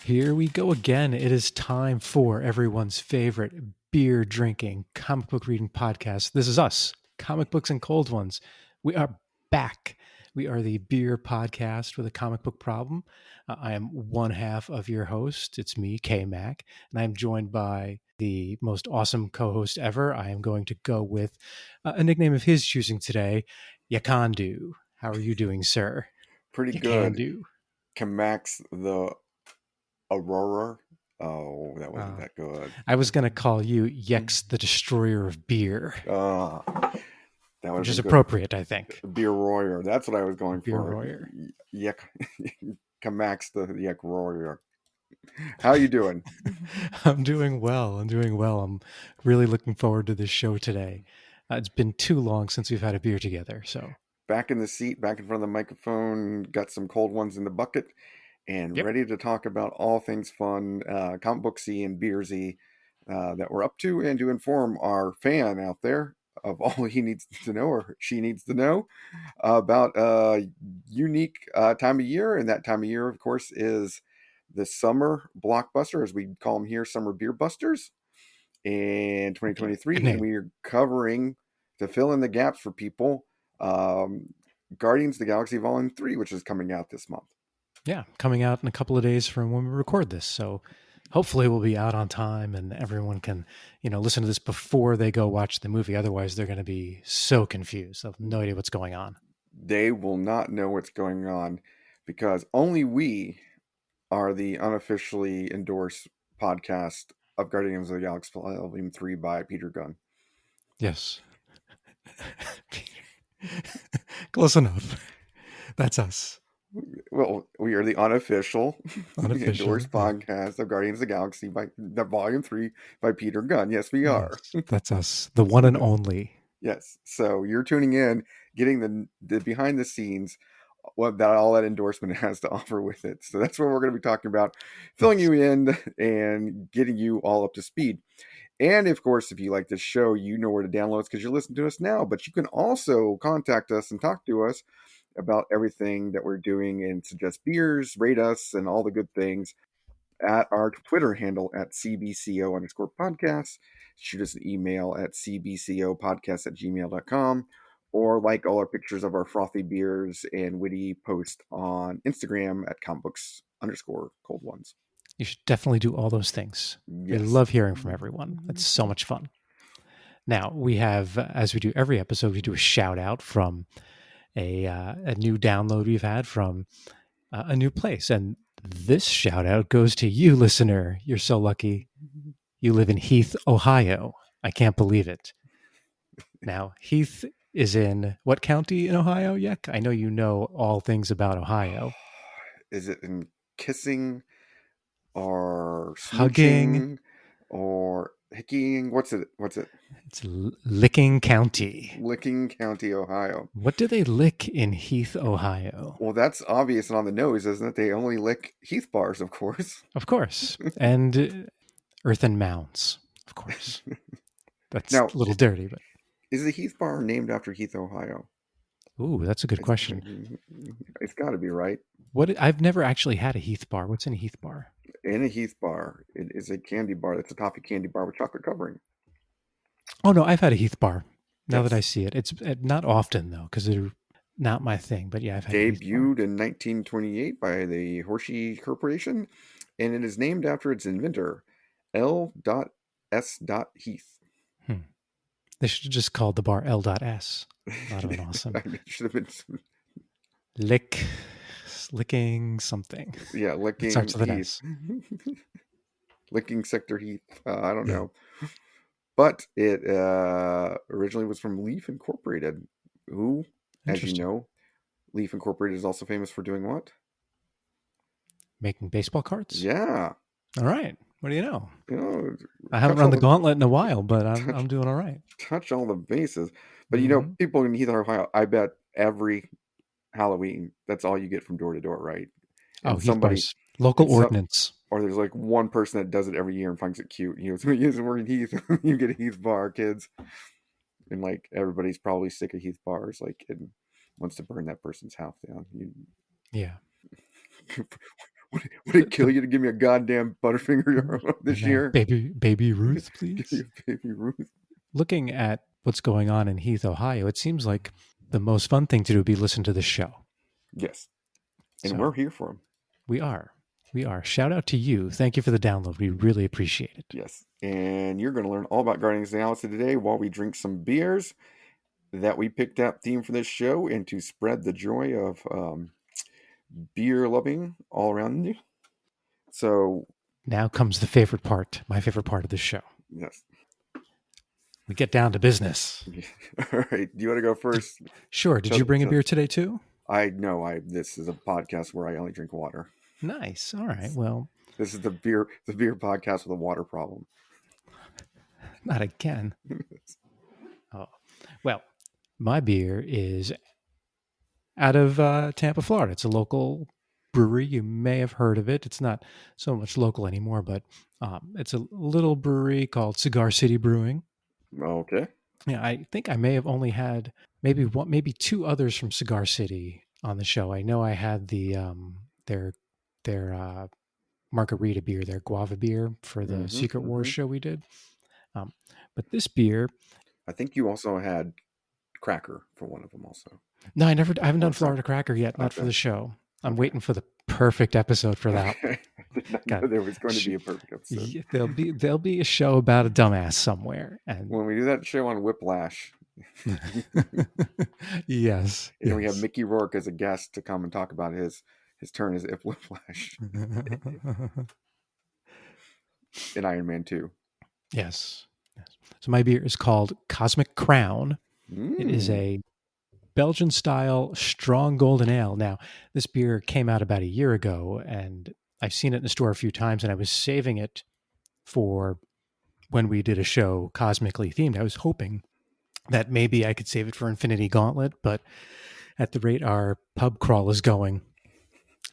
Here we go again. It is time for everyone's favorite beer drinking, comic book reading podcast. This is us, Comic Books and Cold Ones. We are back. We are the beer podcast with a comic book problem. I am one half of your host. It's me, KMac, and I'm joined by the most awesome co-host ever. I am going to go with a nickname of his choosing today, Yakandu. How are you doing, sir? Pretty good. KMac's the Aurora. Oh, that wasn't that good. I was going to call you Yex, the Destroyer of Beer. That which is appropriate, I think. Beer Royer. That's what I was going Beer for. Royer. Yek. KMac's the Yek Royer. How are you doing? I'm doing well. I'm really looking forward to this show today. It's been too long since we've had a beer together. So back in the seat, back in front of the microphone, got some cold ones in the bucket, and ready to talk about all things fun, comic booksy and beersy that we're up to, and to inform our fan out there of all he needs to know or she needs to know about a unique time of year. And that time of year, of course, is the summer blockbuster, as we call them here, summer beer busters in 2023. And we are covering, to fill in the gaps for people, Guardians of the Galaxy Volume 3, which is coming out this month. Yeah, coming out in a couple of days from when we record this. So hopefully we'll be out on time and everyone can, listen to this before they go watch the movie. Otherwise, they're going to be so confused. They'll have no idea what's going on. They will not know what's going on because only we are the unofficially endorsed podcast of Guardians of the Galaxy Volume 3 by Peter Gunn. Yes. Close enough. That's us. Well, we are the unofficial endorsed podcast of Guardians of the Galaxy by Volume 3 by Peter Gunn. Yes, we are. Yes, that's us. The one and only. Yes. So you're tuning in, getting the behind the scenes, what that all that endorsement has to offer with it. So that's what we're going to be talking about, filling you in and getting you all up to speed. And of course, if you like this show, you know where to download us because you're listening to us now. But you can also contact us and talk to us about everything that we're doing and suggest beers, rate us, and all the good things at our Twitter handle at CBCO_podcast. Shoot us an email at cbcopodcast@gmail.com, or like all our pictures of our frothy beers and witty post on Instagram at comicbooks_cold ones. You should definitely do all those things. Yes. We love hearing from everyone. It's so much fun. Now, we have, as we do every episode, we do a shout out from a new download we've had from a new place. And this shout out goes to you, listener. You're so lucky. You live in Heath, Ohio. I can't believe it. Now, Heath is in what county in Ohio, Yek? I know you know all things about Ohio. Is it in Kissing or Hugging or hicking? What's it? It's Licking County. Licking County, Ohio. What do they lick in Heath, Ohio? Well, that's obvious and on the nose, isn't it? They only lick Heath bars, of course. Of course. And earthen mounds, of course. That's now, a little dirty, but is the Heath bar named after Heath, Ohio? Ooh, that's a good question. It's got to be, right? I've never actually had a Heath bar. What's in a Heath bar? In a Heath bar, it is a candy bar. That's a toffee candy bar with chocolate covering. Oh, no, I've had a Heath bar. Now that I see it. It's not often, though, because they're not my thing. But yeah, I've had debuted in 1928 by the Hershey Corporation, and it is named after its inventor, L.S. Heath. They should have just called the bar L.S. That would have been awesome. It should have been licking something. Yeah, licking. It starts with an S. Licking Sector Heath. I don't know. But it originally was from Leaf Incorporated, who, as you know, Leaf Incorporated is also famous for doing what? Making baseball cards? Yeah. All right. What do you know? I haven't run the gauntlet in a while, but I'm doing all right. Touch all the bases. But, people in Heath, Ohio, I bet every Halloween, that's all you get from door to door, right? And Heath bars Local And so, ordinance. or there's like one person that does it every year and finds it cute. So he uses the word Heath. You get a Heath bar, kids, and like everybody's probably sick of Heath bars, like and wants to burn that person's house down. Yeah. Would it kill you to give me a goddamn Butterfinger this year? Baby Ruth, Give me please. a baby Ruth. Looking at what's going on in Heath, Ohio, it seems like the most fun thing to do would be listen to the show. Yes, and we're So here for them. we are. We are. Shout out to you. Thank you for the download. We really appreciate it. Yes, and you're going to learn all about Guardians of the Galaxy today while we drink some beers that we picked out theme for this show and to spread the joy of beer loving all around you. So Now comes the favorite part, my favorite part of the show. yes. We get down to business. All right. Do you want to go first? Sure. Did you bring a beer today too? I know. This is a podcast where I only drink water. Nice. All right. Well, this is the beer podcast with a water problem. Not again. Oh, well, my beer is out of Tampa, Florida. It's a local brewery. You may have heard of it. It's not so much local anymore, but it's a little brewery called Cigar City Brewing. Okay. Yeah, I think I may have only had maybe two others from Cigar City on the show. I know I had their margarita beer, their guava beer for the Secret Wars show we did. But this beer, I think you also had Cracker for one of them also. No, I haven't done Florida Cracker yet, not for the show. I'm waiting for the perfect episode for that. I did not know there was going to be a perfect episode. There'll be a show about a dumbass somewhere. And when we do that show on Whiplash. Yes. And we have Mickey Rourke as a guest to come and talk about his turn as If Whiplash. In Iron Man 2. Yes. So my beer is called Cosmic Crown. It is a Belgian-style strong golden ale. Now, this beer came out about a year ago, and I've seen it in the store a few times, and I was saving it for when we did a show cosmically themed. I was hoping that maybe I could save it for Infinity Gauntlet, but at the rate our pub crawl is going,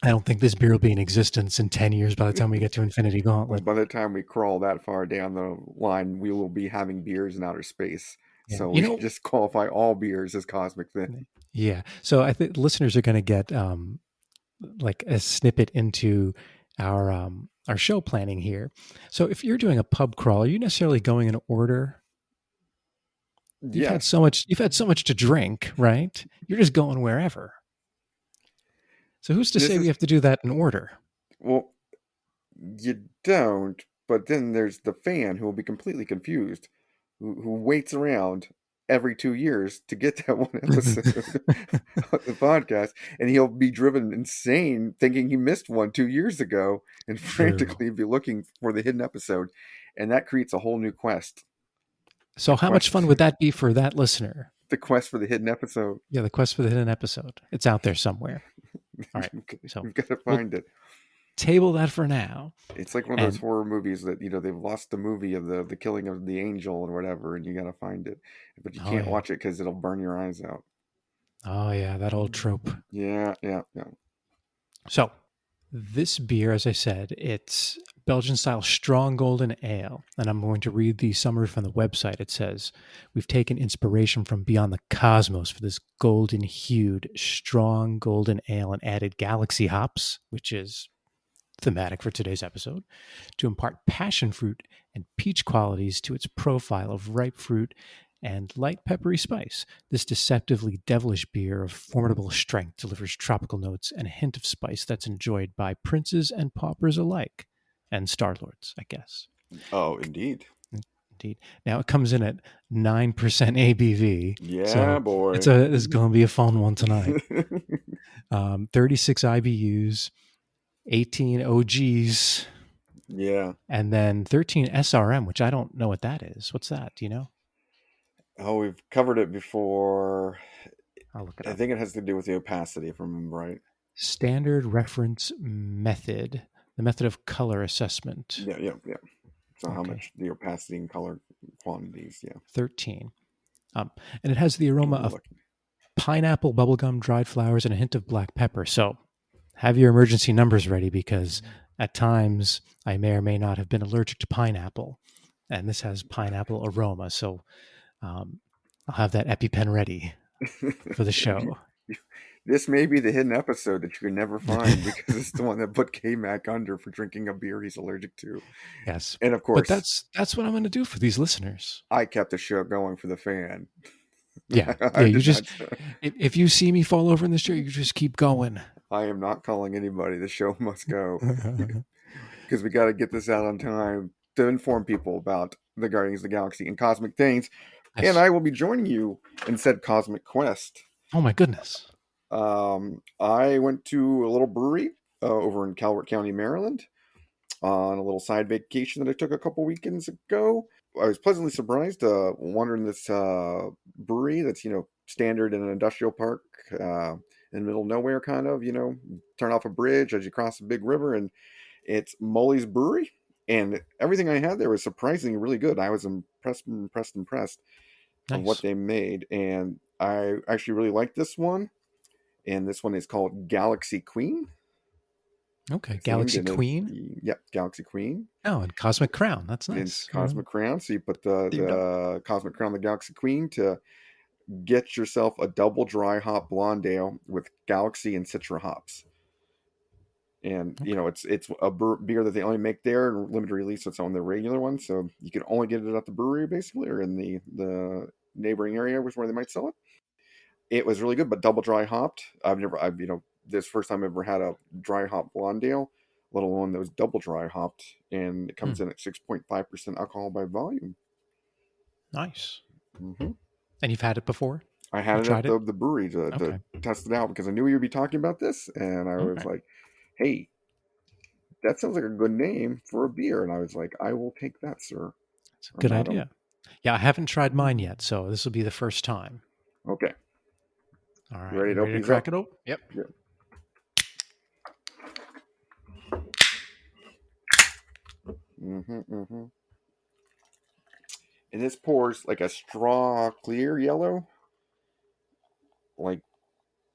I don't think this beer will be in existence in 10 years by the time we get to Infinity Gauntlet. By the time we crawl that far down the line, we will be having beers in outer space. Yeah. So we just qualify all beers as cosmic then. Yeah. So I think listeners are going to get like a snippet into our show planning here. So if you're doing a pub crawl, are you necessarily going in order? You've had so much to drink, right? You're just going wherever. So who's to say we have to do that in order? Well, you don't, but then there's the fan who will be completely confused, who waits around every 2 years to get that one episode of the podcast, and he'll be driven insane thinking he missed one 2 years ago and frantically be looking for the hidden episode, and that creates a whole new quest. So how much fun would that be for that listener? The quest for the hidden episode. Yeah, the quest for the hidden episode. It's out there somewhere. All right. So we've got to find it. Table that for now. It's like one of those horror movies that, they've lost the movie of the killing of the angel or whatever, and you got to find it. But you can't watch it because it'll burn your eyes out. Oh, yeah, that old trope. Yeah. So this beer, as I said, it's Belgian-style strong golden ale. And I'm going to read the summary from the website. It says, we've taken inspiration from beyond the cosmos for this golden-hued, strong golden ale and added galaxy hops, which is thematic for today's episode, to impart passion fruit and peach qualities to its profile of ripe fruit and light peppery spice. This deceptively devilish beer of formidable strength delivers tropical notes and a hint of spice that's enjoyed by princes and paupers alike, and Star-Lords, I guess. Oh, indeed. Indeed. Now it comes in at 9% ABV. Yeah, so boy. It's going to be a fun one tonight. 36 IBUs, 18 OGs. Yeah. And then 13 SRM, which I don't know what that is. What's that? Do you know? Oh, we've covered it before. I'll look it up. I think it has to do with the opacity, if I remember right. Standard reference method, the method of color assessment. Yeah. So how much the opacity and color quantities, 13. And it has the aroma of pineapple, bubblegum, dried flowers, and a hint of black pepper. So have your emergency numbers ready because at times I may or may not have been allergic to pineapple, and this has pineapple aroma. So I'll have that EpiPen ready for the show. This may be the hidden episode that you can never find because it's the one that put KMac under for drinking a beer he's allergic to. Yes, And of but course, that's what I'm going to do for these listeners. I kept the show going for the fan. Yeah, yeah. I You did just not. if you see me fall over in this chair, you just keep going. I am not calling anybody. The show must go because we got to get this out on time to inform people about the Guardians of the Galaxy and cosmic things. And Yes. I will be joining you in said cosmic quest. Oh my goodness. I went to a little brewery over in Calvert County, Maryland, on a little side vacation that I took a couple weekends ago. I was pleasantly surprised wandering this brewery that's, standard in an industrial park in the middle of nowhere, kind of, turn off a bridge as you cross a big river, and it's Molly's Brewery. And everything I had there was surprisingly really good. I was impressed of what Nice. they made. And I actually really liked this one. And this one is called Galaxy Queen. Okay. It's named Galaxy in it. Queen. Yep, Galaxy Queen. Oh, and Cosmic Crown. That's It's nice. Cosmic Crown. So you put Teamed up. the Cosmic Crown, the Galaxy Queen, to get yourself a double dry hop blonde ale with Galaxy and Citra hops. And Okay. it's a beer that they only make there and limited release. It's on the regular one, so you can only get it at the brewery basically, or in the neighboring area was where they might sell it. It was really good, but double dry hopped. I've this first time I've ever had a dry hop blonde ale, let alone that was double dry hopped, and it comes Hmm. in at 6.5% alcohol by volume. Nice. Hmm. And you've had it before? I had You it at tried it? the brewery to Okay. test it out because I knew you'd be talking about this, and I was Okay. like, "Hey, that sounds like a good name for a beer." And I was like, "I will take that, sir It's a or good madam." idea. Yeah, I haven't tried mine yet, so this will be the first time. Okay, All you right. ready You to ready open to these crack up? it open? Yep. Yeah. Mm-hmm. And this pours like a straw clear yellow. Like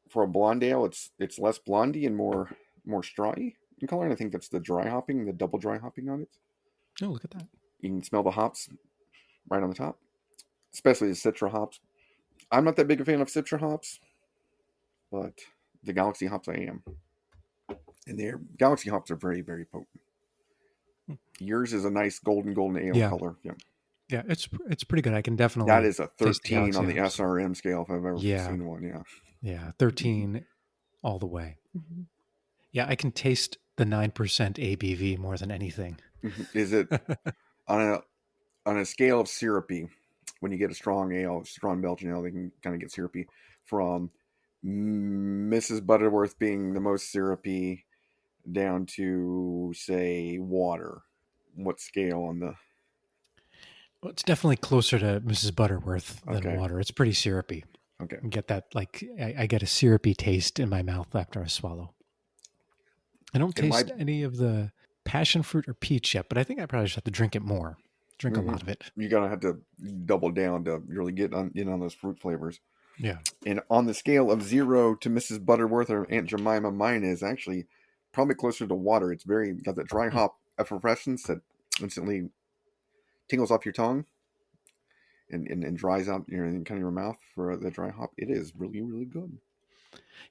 for a blonde ale, it's less blondie and more strawy in color. And I think that's the dry hopping, the double dry hopping on it. Oh, look at that. You can smell the hops right on the top, especially the Citra hops. I'm not that big a fan of Citra hops, but the Galaxy hops I am. And their Galaxy hops are very, very potent. Yours is a nice golden ale Yeah. color. Yeah. Yeah, it's pretty good. I can That definitely is a taste the 13 on Galaxy the hops. SRM scale if I've ever Yeah. seen one. Yeah. Yeah. 13 all the way. Yeah, I can taste the 9% ABV more than anything. Is it on a scale of syrupy? When you get a strong ale, strong Belgian ale, they can kind of get syrupy. From Mrs. Butterworth being the most syrupy down to say water. What scale on the? Well, it's definitely closer to Mrs. Butterworth than Okay. water. It's pretty syrupy. Okay. You get that, like, I get a syrupy taste in my mouth after I swallow. I don't In my taste any of the passion fruit or peach yet, but I think I probably just have to drink it more. Drink a lot of it. You're gonna have to double down to really get in on those fruit flavors. Yeah. And on the scale of 0 to Mrs. Butterworth or Aunt Jemima, mine is actually probably closer to water. It's very got that dry Hmm. hop effervescence that instantly tingles off your tongue and dries out kind of your mouth for the dry hop. It is really, really good.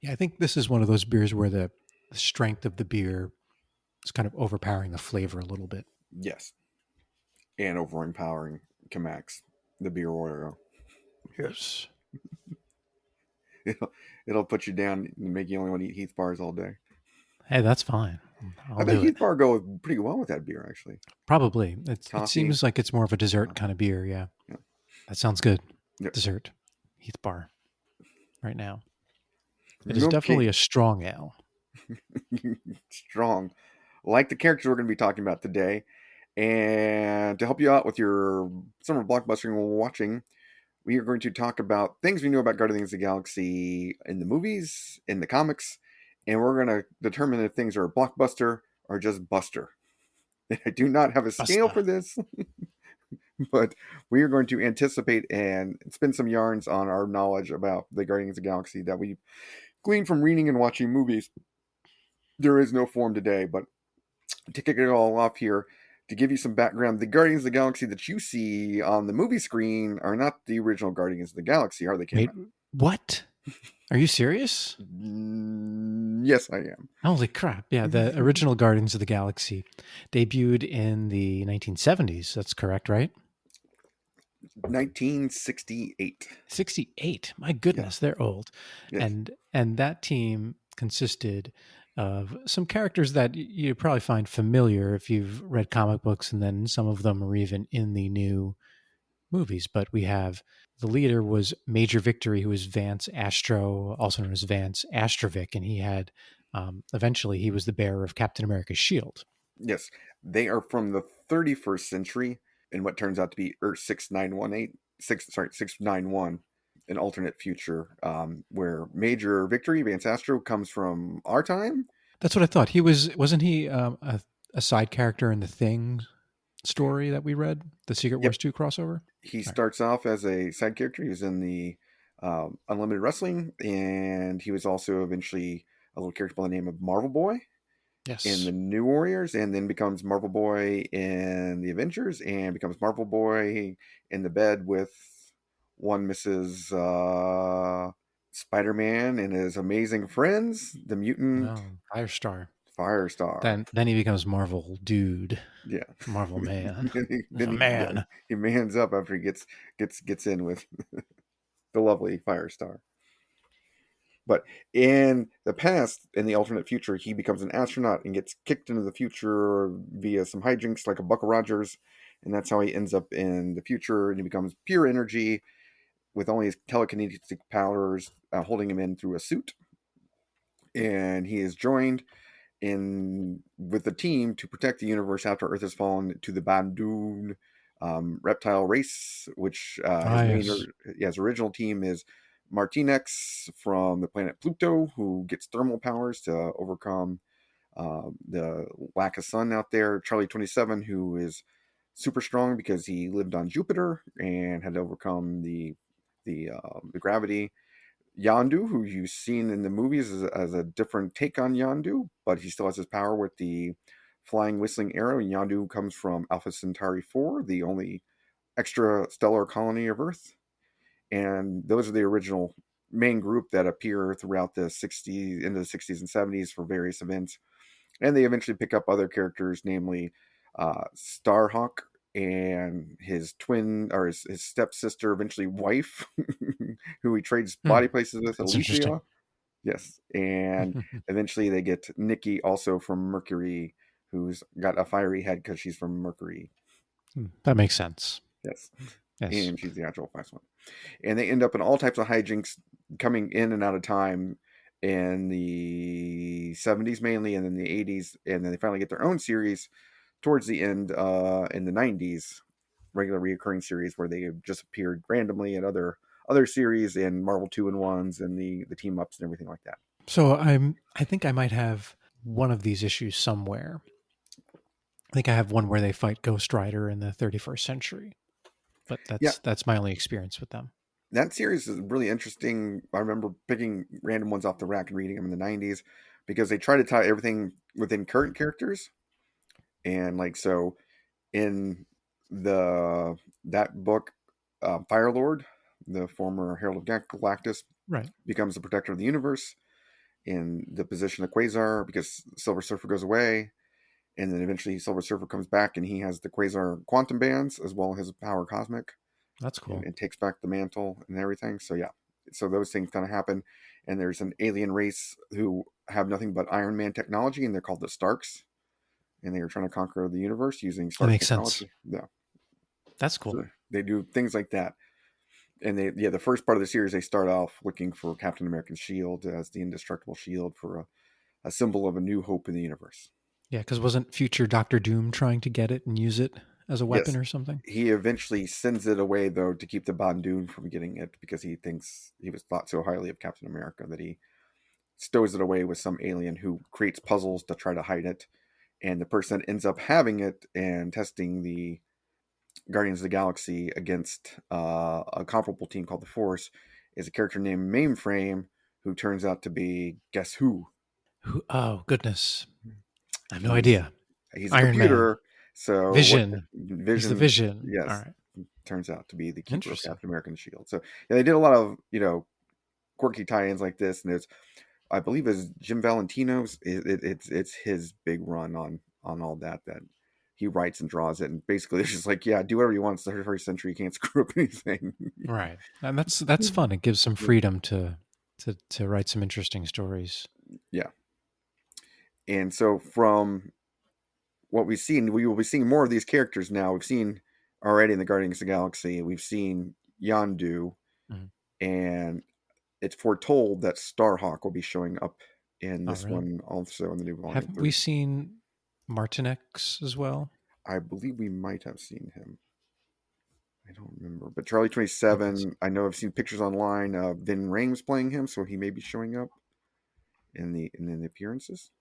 Yeah, I think this is one of those beers where the strength of the beer is kind of overpowering the flavor a little bit. Yes. And overempowering KMacs, the beer Oreo. Yes. It'll put you down and make you only want to eat Heath bars all day. Hey, that's fine. I I'll bet do it. Heath bar go pretty well with that beer, actually. Probably. It Coffee. seems like it's more of a dessert kind of beer. Yeah. Yeah. That sounds good. Yep. Dessert. Heath Bar. Right now. It is Okay. definitely a strong ale. Strong. Like the characters we're going to be talking about today. And to help you out with your summer blockbustering watching, we are going to talk about things we know about Guardians of the Galaxy in the movies, in the comics, and we're going to determine if things are a blockbuster or just buster. I do not have a scale Basta. for this, but we are going to anticipate and spin some yarns on our knowledge about the Guardians of the Galaxy that we gleaned from reading and watching movies. There is no form today, but to kick it all off here, to give you some background, the Guardians of the Galaxy that you see on the movie screen are not the original Guardians of the Galaxy, are they, Wait, KMac? what? Are you serious? Yes, I am. Holy crap. Yeah, the original Guardians of the Galaxy debuted in the 1970s. That's correct, right? 1968. 68. My Yeah. goodness, they're old. Yes. And that team consisted of some characters that you probably find familiar if you've read comic books, and then some of them are even in the new movies. But we have the leader was Major Victory, who was Vance Astro, also known as Vance Astrovic, and he had eventually he was the bearer of Captain America's shield. Yes. They are from the 31st century in what turns out to be Earth 691, an alternate future where Major Victory, Vance Astro, comes from our time. That's what I thought. He wasn't he a side character in the Thing story that we read, the Secret Yep. Wars 2 crossover? He All right. starts off as a side character. He was in the Unlimited Wrestling, and he was also eventually a little character by the name of Marvel Boy in Yes. the New Warriors, and then becomes Marvel Boy in the Avengers, and becomes Marvel Boy in the bed with one Mrs. Spider-Man and his amazing friends, the mutant No, Firestar. Firestar. Then he becomes Marvel Dude, Yeah. Marvel Man. then A yeah, man. he mans up after he gets in with the lovely Firestar. But in the past, in the alternate future, he becomes an astronaut and gets kicked into the future via some hijinks like a Buck Rogers, and that's how he ends up in the future. And he becomes pure energy with only his telekinetic powers holding him in through a suit. And he is joined in with the team to protect the universe after Earth has fallen to the Bandoon reptile race, which Ah, yes. his original team is Martinex from the planet Pluto, who gets thermal powers to overcome the lack of sun out there. Charlie 27, who is super strong because he lived on Jupiter and had to overcome the gravity. Yondu, who you've seen in the movies as a different take on Yondu, but he still has his power with the flying whistling arrow. Yondu comes from Alpha Centauri 4, the only extra stellar colony of Earth. And those are the original main group that appear throughout the 60s, into the 60s and 70s for various events. And they eventually pick up other characters, namely Starhawk and his twin or his stepsister, eventually wife, who he trades Hmm, body places with, that's interesting. Alicia. Yes, and eventually they get Nikki, also from Mercury, who's got a fiery head because she's from Mercury. That makes sense. Yes, Yes. and she's the actual fast one. And they end up in all types of hijinks, coming in and out of time in the 70s mainly, and then the 80s, and then they finally get their own series towards the end in the 90s, regular reoccurring series where they just appeared randomly in other series in Marvel 2-in-1s and the team ups and everything like that. So I think I might have one of these issues somewhere. I think I have one where they fight Ghost Rider in the 31st century, but Yeah, that's my only experience with them. that series is really interesting. I remember picking random ones off the rack and reading them in the 90s because they try to tie everything within current characters. And like so in the that book, Firelord, the former Herald of Galactus, Right. becomes the protector of the universe in the position of Quasar because Silver Surfer goes away, and then eventually Silver Surfer comes back and he has the Quasar quantum bands as well as power cosmic, That's cool. and takes back the mantle and everything. So yeah, so those things kind of happen, and there's an alien race who have nothing but Iron Man technology, and they're called the Starks, and they are trying to conquer the universe using That Stark makes sense. technology. Yeah, That's so cool. they do things like that. And the first part of the series, they start off looking for Captain America's shield as the indestructible shield for a symbol of a new hope in the universe. Yeah, because wasn't future Doctor Doom trying to get it and use it as a weapon Yes, or something? he eventually sends it away though to keep the Bandoon from getting it because he thinks he was thought so highly of Captain America that he stows it away with some alien who creates puzzles to try to hide it. And the person that ends up having it and testing the Guardians of the Galaxy against a comparable team called the Force is a character named Mainframe, who turns out to be guess who? Oh, goodness. I have no He's idea. he's a Iron Man. computer, so what Vision. He's the Vision, Vision. All yes, right. turns out to be the keeper of Interesting. Captain America's shield. So yeah, they did a lot of quirky tie-ins like this, and it's I believe is Jim Valentino's. It's his big run on all that he writes and draws it, and basically it's just like, yeah, do whatever you want. It's the 31st century, you can't screw up anything. Right. And that's fun. It gives some freedom to write some interesting stories. Yeah, and so from what we've seen, we will be seeing more of these characters now. We've seen already in the Guardians of the Galaxy. We've seen Yondu, Mhm. and it's foretold that Starhawk will be showing up in Oh, this really? one also in the new volume Haven't we 3. seen Martinex as well? I believe we might have seen him. I don't remember. But Charlie I think so. 27, I know I've seen pictures online of Vin Rames playing him, so he may be showing up in the appearances.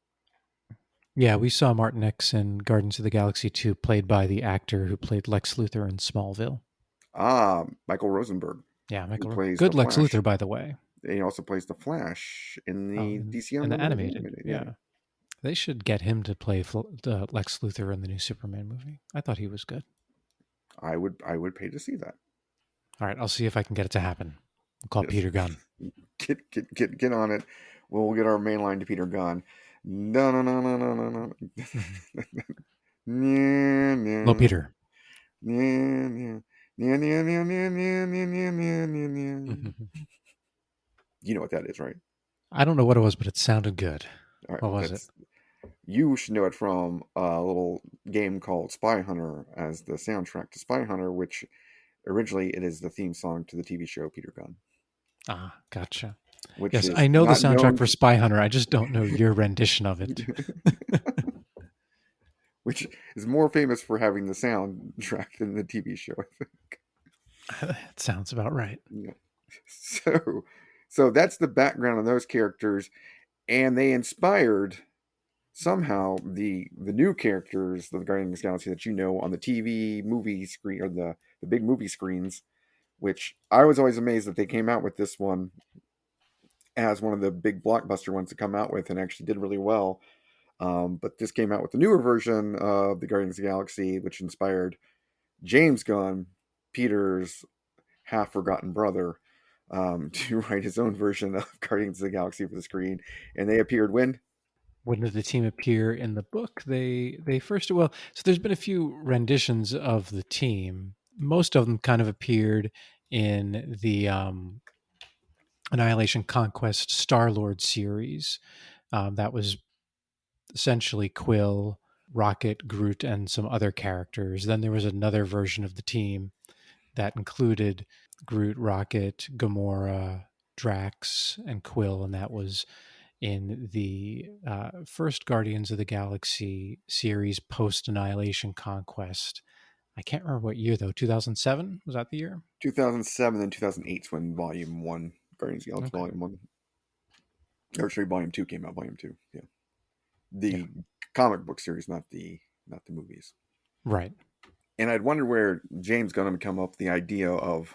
Yeah, we saw Martinex in Guardians of the Galaxy 2, played by the actor who played Lex Luthor in Smallville. Michael Rosenberg, Yeah, who Michael. plays the Good Lex Flash. Luthor, by the way. And he also plays the Flash in Oh, the DC in the Unlimited animated. animated. Yeah. Yeah. They should get him to play Lex Luthor in the new Superman movie. I thought he was good. I would pay to see that. All right, I'll see if I can get it to happen. I'll call Yes. Peter Gunn. Get on it. We'll get our main line to Peter Gunn. No, no, no, no, no, no, no. Nya, Hello, nya, Peter. nya, nya. Nya, nya, nya, nya, nya, nya, nya, nya, nya, nya. You know what that is, right? I don't know what it was, but it sounded good. All right, What was it? that's you should know it from a little game called Spy Hunter as the soundtrack to Spy Hunter, which originally it is the theme song to the TV show Peter Gunn, Ah, gotcha. which Yes, is I know the not soundtrack known for Spy Hunter. I just don't know your rendition of it. which is more famous for having the soundtrack than the TV show. It sounds about right. Yeah. So, so that's the background of those characters, and they inspired somehow the new characters of the Guardians of the Galaxy that you know on the TV movie screen or the big movie screens. Which I was always amazed that they came out with this one as one of the big blockbuster ones to come out with and actually did really well. But this came out with the newer version of the Guardians of the Galaxy, which inspired James Gunn, Peter's half forgotten brother, to write his own version of Guardians of the Galaxy for the screen. And they appeared when? When did the team appear in the book? They first well, so there's been a few renditions of the team. Most of them kind of appeared in the Annihilation Conquest Star Lord series. That was essentially Quill, Rocket, Groot, and some other characters. Then there was another version of the team that included Groot, Rocket, Gamora, Drax, and Quill, and that was in the first Guardians of the Galaxy series post Annihilation Conquest. I can't remember what year though. 2007 was that the year? 2007 and 2008 when Volume 1, Guardians of the Galaxy Okay. Volume 1, or actually Volume 2 came out, Volume 2. Yeah. Yeah. The comic book series, not the movies. Right. And I'd wonder where James Gunn would come up with the idea of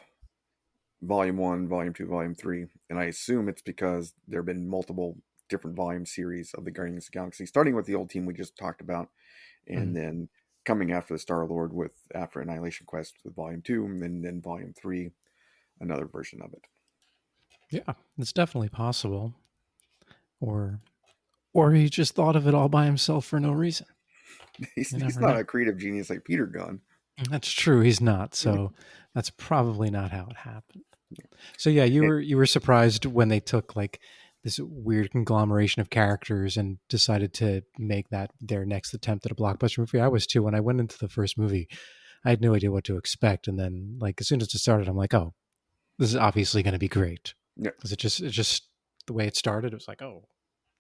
Volume 1, Volume 2, Volume 3. And I assume it's because there have been multiple different volume series of the Guardians of the Galaxy, starting with the old team we just talked about, and Mhm. then coming after the Star Lord with after Annihilation Quest with Volume 2, and then Volume 3, another version of it. Yeah, it's definitely possible. Or or he just thought of it all by himself for no reason. He's, You he's never not know. a creative genius like Peter Gunn. That's true. He's not. So that's probably not how it happened. So yeah, you were surprised when they took like this weird conglomeration of characters and decided to make that their next attempt at a blockbuster movie. I was too. When I went into the first movie, I had no idea what to expect, and then like as soon as it started, I'm like, oh, this is obviously going to be great Yeah. because it just the way it started, it was like, oh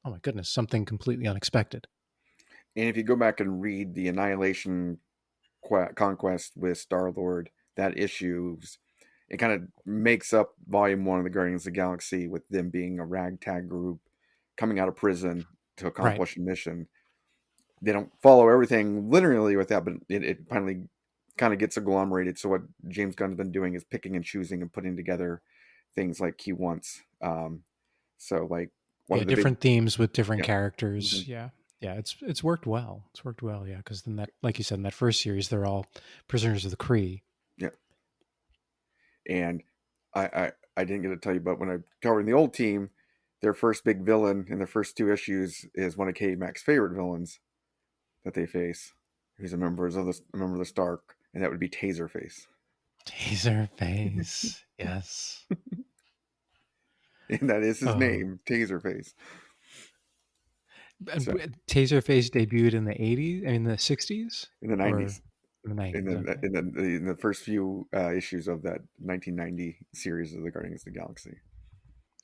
my goodness, something completely unexpected. And if you go back and read the Annihilation Conquest with Star Lord, that issues it kind of makes up Volume 1 of the Guardians of the Galaxy with them being a ragtag group coming out of prison to Right. accomplish a mission. They don't follow everything literally with that, but it finally kind of gets agglomerated. So what James Gunn's been doing is picking and choosing and putting together things like he wants. So like one Yeah, of the big different themes with different yeah. characters. Hmm. Yeah. Yeah, it's worked well. It's worked well, yeah, because then that, like you said, in that first series, they're all prisoners of the Kree. Yeah, and I didn't get to tell you, but when I covered in the old team, their first big villain in the first two issues is one of KMac's favorite villains that they face. He's a member of the Stark, and that would be Taserface. Taserface. Yes. And that is his Oh. name, Taserface. So Taserface debuted in the 80s, I mean the 60s in the or 90s, in the in 90s. the Okay. in the first few issues of that 1990 series of the Guardians of the Galaxy.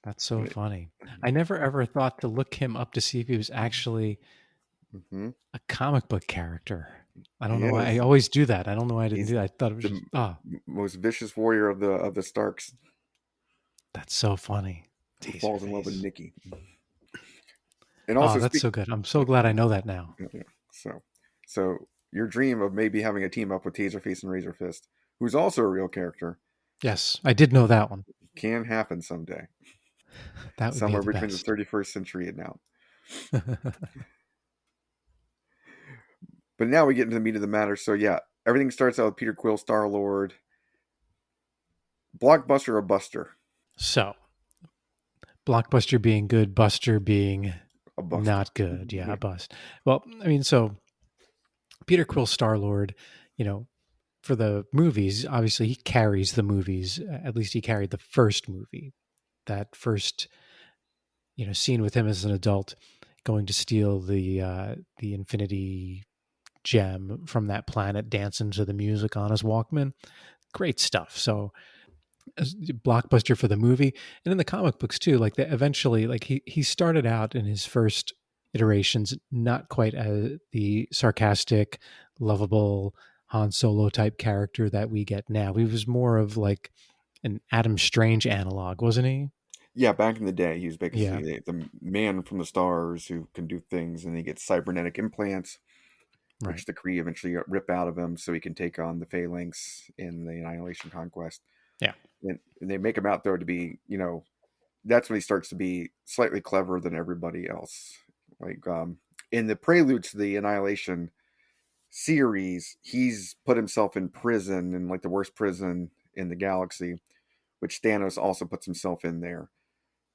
That's so Right. funny. I never ever thought to look him up to see if he was actually Mm-hmm. a comic book character. I don't He know why. I is. always do that. I don't know why I didn't He's do that. I thought it was the just, most vicious warrior of the Starks, that's so funny. who falls in love with Taserface. Nikki. And Oh, also that's speak. so good. I'm so glad I know that now. Yeah, yeah. So your dream of maybe having a team up with Taserface and Razor Fist, who's also a real character, Yes, I did know that one. can happen someday, That would be somewhere the between the best. 31st century and now. But now we get into the meat of the matter. So yeah, everything starts out with Peter Quill, Star Lord, Blockbuster or Buster, So, Blockbuster being good, Buster being a Buster. not good. Yeah, Yeah. a bust. Well, I mean, so Peter Quill, Star Lord, you know, for the movies, obviously he carries the movies. At least he carried the first movie. That first, scene with him as an adult going to steal the Infinity Gem from that planet, dancing to the music on his Walkman. Great stuff. So blockbuster for the movie and in the comic books too. Like they eventually, like he started out in his first iterations not quite as the sarcastic, lovable Han Solo type character that we get now. He was more of like an Adam Strange analog, wasn't he? Yeah, back in the day, he was Yeah, basically the man from the stars who can do things, and he gets cybernetic implants, right. which the Kree eventually rip out of him so he can take on the Phalanx in the Annihilation Conquest. Yeah. And they make him out, though, to be, that's when he starts to be slightly cleverer than everybody else. Like, in the prelude to the Annihilation series, he's put himself in prison, in like the worst prison in the galaxy, which Thanos also puts himself in there.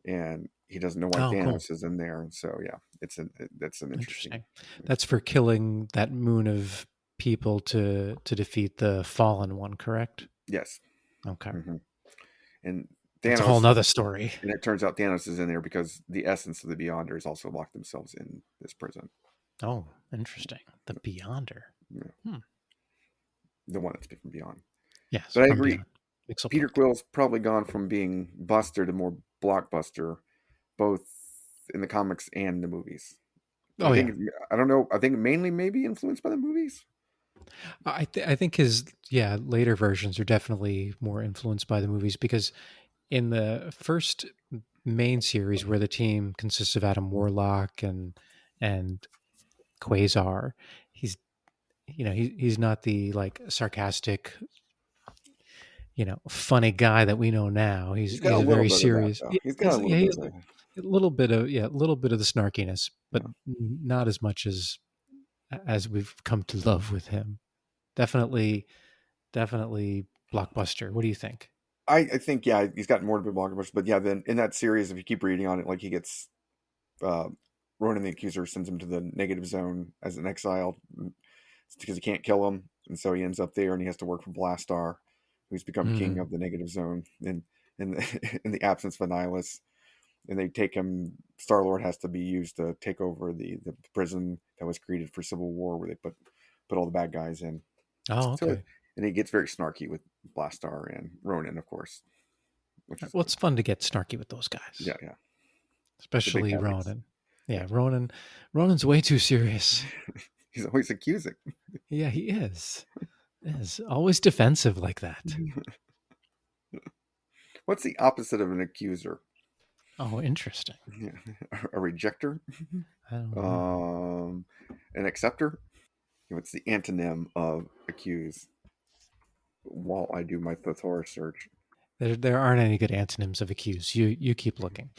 And he doesn't know why Oh, cool. Thanos is in there. And so, yeah, that's an interesting. Interesting. That's for killing that moon of people to defeat the fallen one, correct? Yes. Okay. Hmm. And That's a whole Thanos, nother story. and it turns out Thanos is in there because the essence of the Beyonders also locked themselves in this prison. Oh, interesting. The Beyonder. Yeah, Hmm. the one that's from Beyond. Yes, But I from agree. Beyond. Mixel Peter Plug. Quill's probably gone from being Buster to more Blockbuster, both in the comics and the movies. Oh yeah, I don't know. I think mainly maybe influenced by the movies. I think his later versions are definitely more influenced by the movies because in the first main series where the team consists of Adam Warlock and Quasar, he's he's not the like sarcastic funny guy that we know now. He's got He's a a little very bit of that serious. though. Yeah, He's got a little bit of that. a little bit of a little bit of the snarkiness, but Yeah. not as much as we've come to love with him. Definitely, definitely blockbuster. What do you think? I think yeah, he's got more to be Blockbuster, but yeah, then in that series, if you keep reading on it, like he gets uh, Ronan the Accuser sends him to the negative zone as an exile because he can't kill him, and so he ends up there, and he has to work for Blastar, who's become king Mm. of the negative zone, and in in the absence of Annihilus, and they take him. Star Lord has to be used to take over the prison that was created for Civil War, where they put all the bad guys in. Oh, So, okay. and he gets very snarky with Blastar and Ronan, of course, which is Well, good. it's fun to get snarky with those guys, Yeah, yeah, the big especially heavies. Ronan. Yeah, Yeah, Ronan. Ronan's way too serious. he's always accusing. Yeah, he is. Is always defensive like that. What's the opposite of an accuser? Oh, interesting. Yeah. A rejector? I don't know. Um, an acceptor? What's the antonym of accuse? While I do my thesaurus search. There aren't any good antonyms of accuse. You keep looking.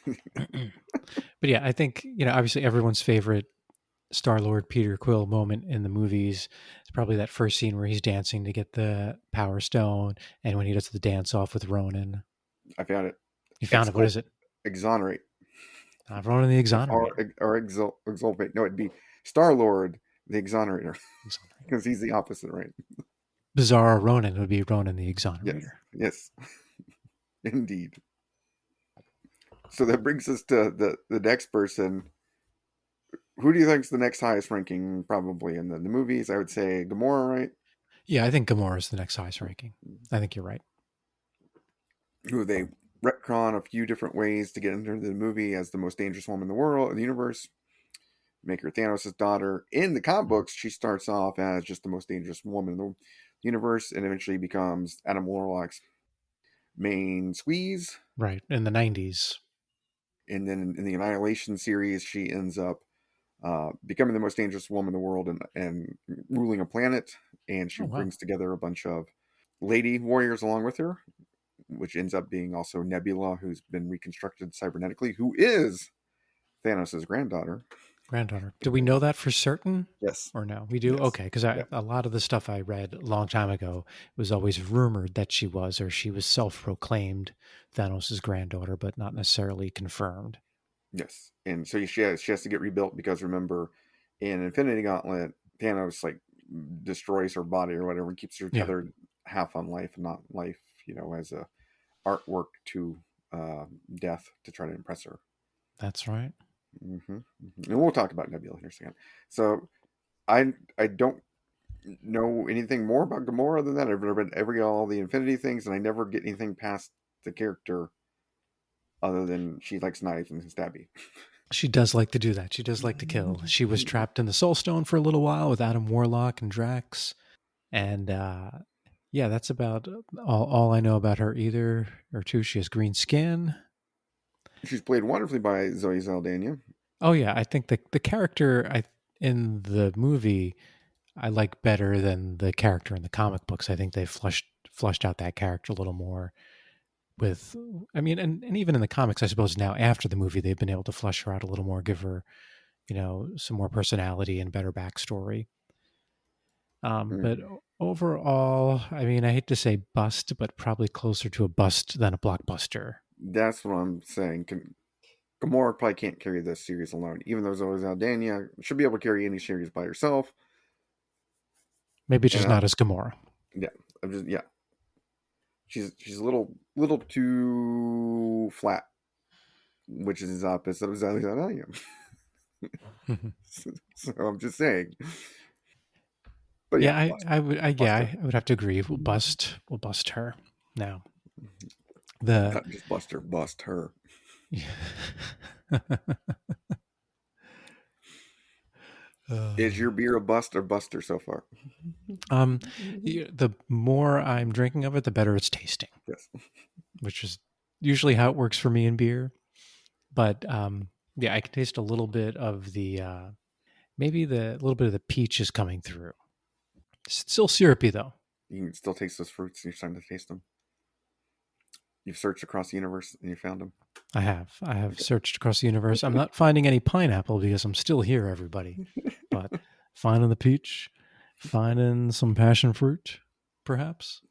But yeah, I think, obviously everyone's favorite Star-Lord Peter Quill moment in the movies is probably that first scene where he's dancing to get the Power Stone, and when he does the dance off with Ronan. I found it. You found it. What is it? Exonerate. Ronan the Or, Exonerator. or exulpate. No, it'd be Star Lord, the Exonerator, Exonerator. because he's the opposite, right? Bizarre Ronan would be Ronan the Yes, Exonerator. yes, indeed. So that brings us to the next person. Who do you think's the next highest ranking? Probably in the movies, I would say Gamora, right? Yeah, I think Gamora is the next highest ranking. I think you're right. Who they retcon a few different ways to get into the movie as the most dangerous woman in the world, in the universe. Make her Thanos' daughter. In the comic books, she starts off as just the most dangerous woman in the universe, and eventually becomes Adam Warlock's main squeeze. Right. In the 90s. And then in the Annihilation series, she ends up becoming the most dangerous woman in the world and ruling a planet. And she Oh, wow. brings together a bunch of lady warriors along with her, which ends up being also Nebula, who's been reconstructed cybernetically, who is Thanos' granddaughter. Granddaughter. Do we know that for certain? Yes. Or no? We do? Yes. Okay. Because Yeah. a lot of the stuff I read a long time ago was always rumored that she was, or she was self proclaimed Thanos' granddaughter, but not necessarily confirmed. Yes. And so she has to get rebuilt because remember, in Infinity Gauntlet, Thanos like destroys her body or whatever and keeps her Yeah, tethered half on life and not life, as a artwork to death to try to impress her. that's right. And we'll talk about Nebula in a second. So I don't know anything more about Gamora than that. I've read all the Infinity things, and I never get anything past the character other than she likes knives and stabby. She does like to do that. She does like to kill. She was trapped in the Soul Stone for a little while with Adam Warlock and Drax. And yeah, that's about all I know about her. Either or two, she has green skin. She's played wonderfully by Zoe Saldana. Oh yeah, I think the character in the movie I like better than the character in the comic books. I think they flushed out that character a little more. With, I mean, and even in the comics, I suppose now after the movie, they've been able to flush her out a little more, give her some more personality and better backstory. But Mm. overall, I mean, I hate to say bust, but probably closer to a bust than a blockbuster. That's what I'm saying. Gamora probably can't carry this series alone, even though Zoe Saldana should be able to carry any series by herself. Maybe And just not as Gamora. yeah, yeah, she's a little too flat, which is his opposite of Zoe Saldana. So I'm just saying. But yeah, Yeah, I would, Buster. I would have to agree. We'll bust her now. The Not just Buster, bust her. Is your beer a bust or buster so far? um, the more I'm drinking of it, the better it's tasting, Yes. which is usually how it works for me in beer. But yeah, I can taste a little bit of the maybe the little bit of the peach is coming through. It's still syrupy though. You can still taste those fruits and you're starting to taste them. You've searched across the universe and you found them. I have searched across the universe. I'm not finding any pineapple because I'm still here, everybody. But finding the peach, finding some passion fruit, perhaps.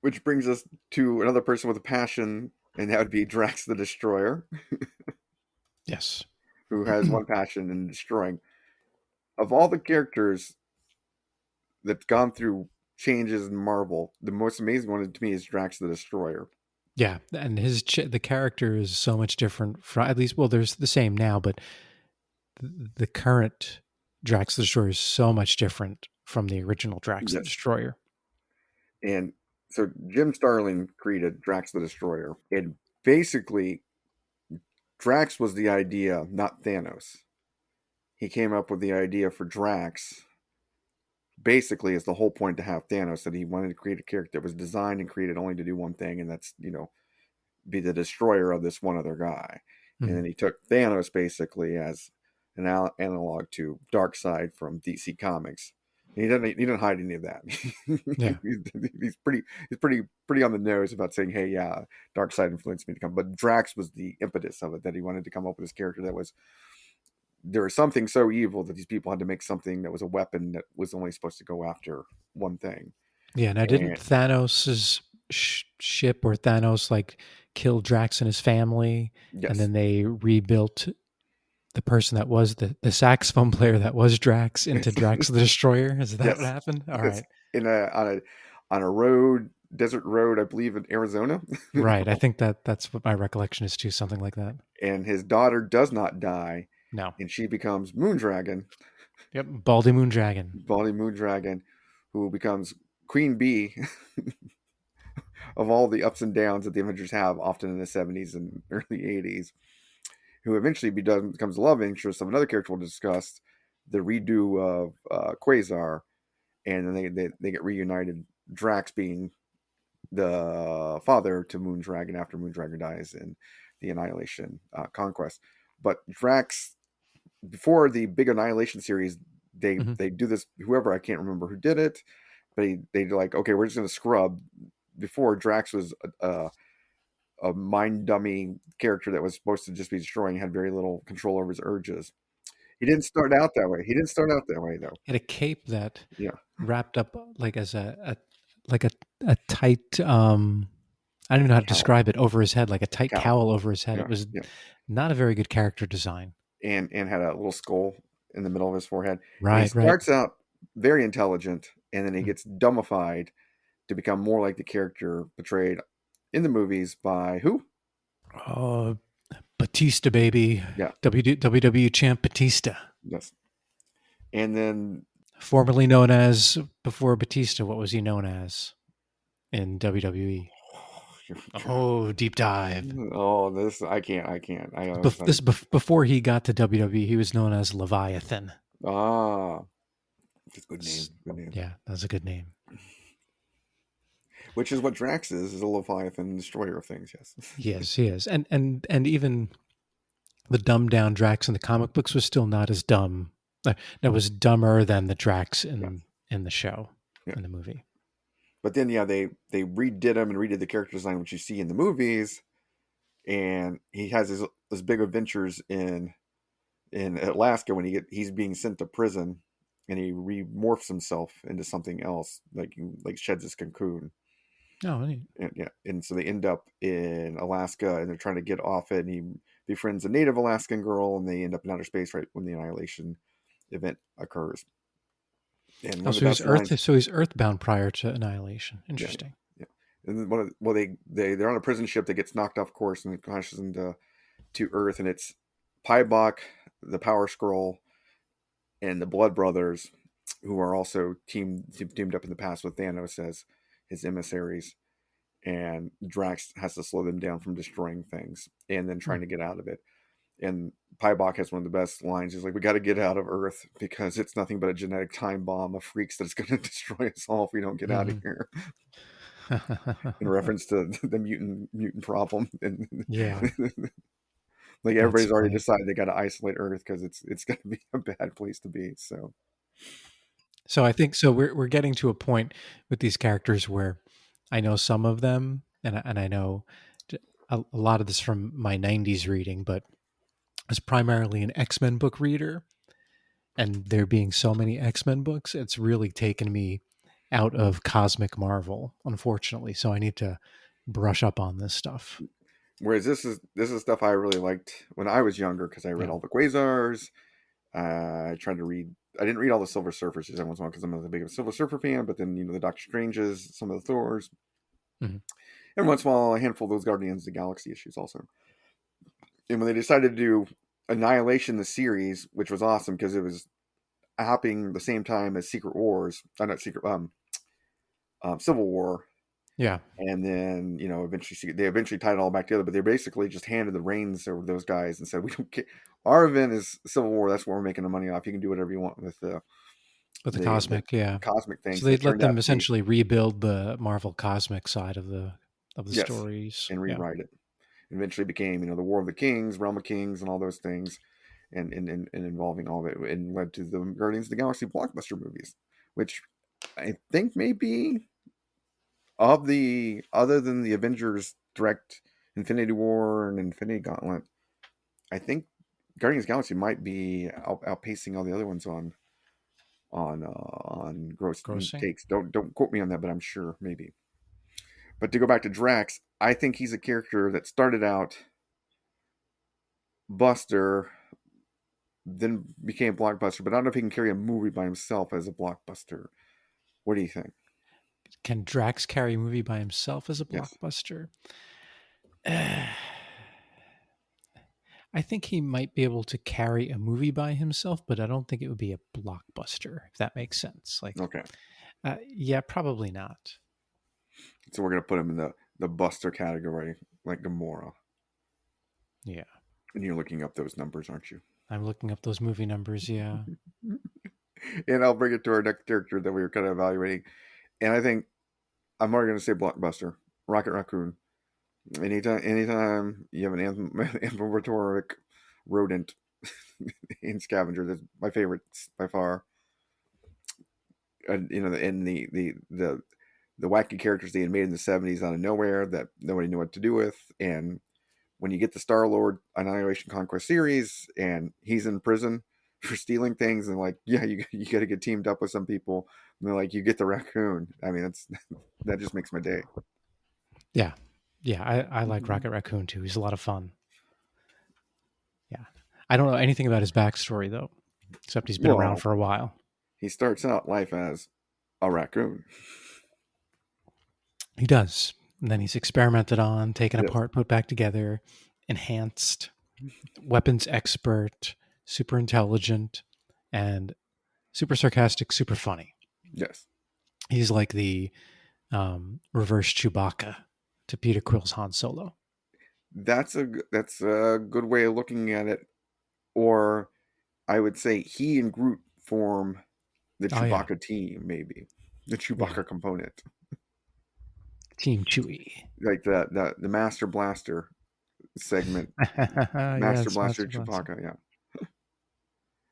Which brings us to another person with a passion, and that would be Drax the Destroyer, Yes. who has one passion in destroying. Of all the characters that's gone through changes in Marvel, the most amazing one to me is Drax the Destroyer. Yeah, and the character is so much different from, at least, well, there's the same now, but the current Drax the Destroyer is so much different from the original Drax the Yes. Destroyer. And so Jim Starlin created Drax the Destroyer. And basically, Drax was the idea, not Thanos. He came up with the idea for Drax. Basically, is the whole point to have Thanos that he wanted to create a character that was designed and created only to do one thing, and that's be the destroyer of this one other guy. And Mhm. then he took Thanos basically as an analog to Darkseid from DC Comics, He doesn't hide any of that. Yeah. he's pretty on the nose about saying, "Hey, yeah, dark side influenced me to come." But Drax was the impetus of it, that he wanted to come up with this character that was, there was something so evil that these people had to make something that was a weapon that was only supposed to go after one thing. Yeah. Now, didn't And Thanos's ship or Thanos like kill Drax and his family, and yes, then they rebuilt the person that was the saxophone player that was Drax into Drax the Destroyer? Is that what yes, happened? All yes, right. in a on a road, desert road, I believe in Arizona. Right. I think that's what my recollection is too. Something like that. And his daughter does not die, No. and she becomes Moondragon, Yep. Baldy Moon Dragon. Bonnie Moondragon, who becomes Queen Bee of all the ups and downs that the Avengers have, often in the 70s and early 80s, who eventually becomes the love interest of another character we'll discuss, the redo of Quasar, and then they get reunited. Drax being the father to Moondragon after Moondragon dies in the Annihilation Conquest. But Drax, before the big Annihilation series, Mm-hmm. they do this. Whoever, I can't remember who did it, but they like, okay, we're just going to scrub. Before, Drax was a mind dummy character that was supposed to just be destroying, had very little control over his urges. He didn't start out that way. He didn't start out that way though. Had a cape that Yeah, wrapped up like as a tight I don't even know how to cowl, describe it, over his head, like a tight cowl. cowl over his head. Yeah, It was yeah, not a very good character design. and had a little skull in the middle of his forehead. And he Right, right. starts out very intelligent, and then he Mm. gets dumbified to become more like the character portrayed in the movies by who? Oh, Batista, baby. Yeah, WWE champ Batista. yes. And then Formerly known as, before Batista, what was he known as in WWE? Oh, deep dive. oh, this I can't. Before he got to WWE, he was known as Leviathan. Ah, it's a good name. Good name. Yeah, that's a good name. Which is what Drax is a Leviathan destroyer of things. Yes. He is, and even the dumbed down Drax in the comic books was still not as dumb. That was dumber than the Drax Yeah. in the show, Yeah. in the movie. But then, yeah, they redid him and redid the character design, which you see in the movies, and he has his big adventures in Alaska when he's being sent to prison, and he remorphs himself into something else, like sheds his cocoon. Oh, neat. And yeah, and so they end up in Alaska, and they're trying to get off it, and he befriends a native Alaskan girl, and they end up in outer space right when the Annihilation event occurs. And one Oh, of the best lines, so he's earthbound prior to Annihilation. yeah, Interesting. yeah. And then they're on a prison ship that gets knocked off course and it crashes into Earth, and it's Pybok, the Power Scroll, and the Blood Brothers, who are also teamed up in the past with Thanos as his emissaries. And Drax has to slow them down from destroying things and then Hmm. trying to get out of it. And Pybok has one of the best lines. He's like, "We got to get out of Earth because it's nothing but a genetic time bomb of freaks that's going to destroy us all if we don't get out of Mhm. here." In reference to the mutant problem, and Yeah, like that's everybody's already funny. decided they got to isolate Earth because it's going to be a bad place to be. So So I think so. We're getting to a point with these characters where I know some of them, and I know a lot of this from my '90s reading, but as primarily an X-Men book reader, and there being so many X-Men books, it's really taken me out of Cosmic Marvel, unfortunately. So I need to brush up on this stuff. whereas this is stuff I really liked when I was younger because I read Yeah. all the Quasars. I tried to read. I didn't read all the Silver Surfers every once in a while because I'm not a big of a Silver Surfer fan. But then the Doctor Stranges, some of the Thors, Mhm. every once in a while a handful of those Guardians of the Galaxy issues also. And when they decided to do Annihilation, the series, which was awesome because it was happening the same time as Secret Wars, not Secret, Civil War, Yeah. and then they eventually tied it all back together. But they basically just handed the reins over those guys and said, "We don't care. Our event is Civil War. That's where we're making the money off. You can do whatever you want with But the the Cosmic, yeah. cosmic things." So And it they'd let turned out them to be, essentially rebuild the Marvel Cosmic side of the yes, stories. and Yeah. rewrite it. Eventually became the War of the Kings, Realm of Kings, and all those things, and involving all of it, and led to the Guardians of the Galaxy blockbuster movies, which I think maybe of the other than the Avengers direct Infinity War and Infinity Gauntlet, I think Guardians of the Galaxy might be outpacing all the other ones on gross Grossing. takes. Don't quote me on that, but I'm sure maybe. But to go back to Drax, I think he's a character that started out Buster, then became Blockbuster, but I don't know if he can carry a movie by himself as a blockbuster. What do you think? Can Drax carry a movie by himself as a Yes. blockbuster? I think he might be able to carry a movie by himself, but I don't think it would be a blockbuster, if that makes sense. Like, Okay. yeah, probably not. So we're gonna put him in the Buster category, like Gamora. Yeah. And you're looking up those numbers, aren't you? I'm looking up those movie numbers. Yeah. And I'll bring it to our next character that we were kind of evaluating. And I think I'm already going to say Blockbuster, Rocket Raccoon. Anytime you have an anthropomorphic rodent in Scavenger, that's my favorite by far. And and the wacky characters they had made in the '70s out of nowhere that nobody knew what to do with, and when you get the Star Lord Annihilation Conquest series and he's in prison for stealing things, and like, yeah, you got to get teamed up with some people, and they're like, you get the raccoon. I mean, that's that just makes my day. Yeah. Yeah. I like Rocket Raccoon too. He's a lot of fun. Yeah. I don't know anything about his backstory, though, except he's been around Well, for a while. he starts out life as a raccoon. He does. And then he's experimented on, taken Yes, apart, put back together, enhanced, weapons expert, super intelligent, and super sarcastic, super funny. yes, He's like the reverse Chewbacca to Peter Quill's Han Solo. that's a good way of looking at it. Or I would say he and Groot form the Oh yeah, Chewbacca team, maybe the yeah. Chewbacca component, Team Chewie. like the Master Blaster segment. Master Yes, Blaster Master Blaster. Chewbacca, yeah.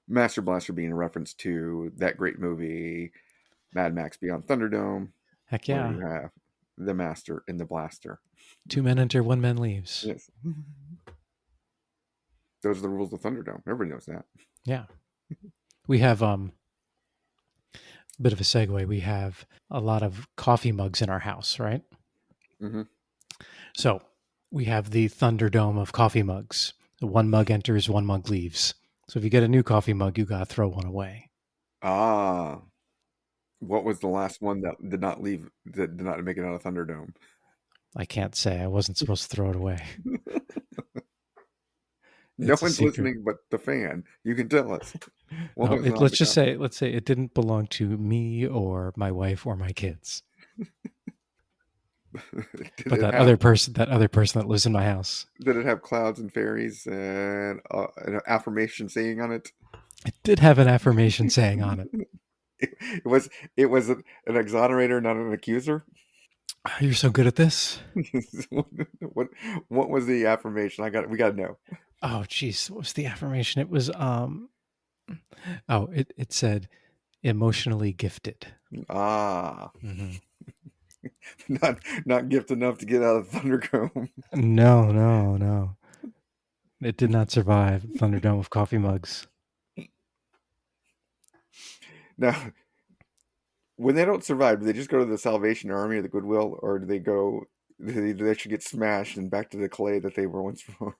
Master Blaster being a reference to that great movie, Mad Max Beyond Thunderdome, Heck where yeah. you have the Master and the Blaster. Two men enter, one man leaves. Yes. Those are the rules of Thunderdome. Everybody knows that. Yeah. We have a bit of a segue. We have a lot of coffee mugs in our house, right? Hmm. So we have the Thunderdome of coffee mugs. One mug enters, one mug leaves. So if you get a new coffee mug, you got to throw one away. Ah, what was the last one that did not leave, that did not make it out of Thunderdome? I can't say. I wasn't supposed to throw it away. No It's a one's secret. listening but the fan. You can tell us. What No, was on let's the just coffee? say, let's say it didn't belong to me or my wife or my kids, Did but it have that other person that lives in my house. did it have clouds and fairies and an affirmation saying on it? It did have an affirmation saying on it. It was an exonerator, not an accuser. "Ah, you're so good at this. what what was the affirmation? We got to know. Oh, geez, what was the affirmation? It was oh, it said emotionally gifted. Ah, Mm-hmm. not gift enough to get out of Thunderdome. No, no, no. It did not survive Thunderdome of coffee mugs. Now, when they don't survive, do they just go to the Salvation Army or the Goodwill, or do they go? Do they actually get smashed and back to the clay that they were once from?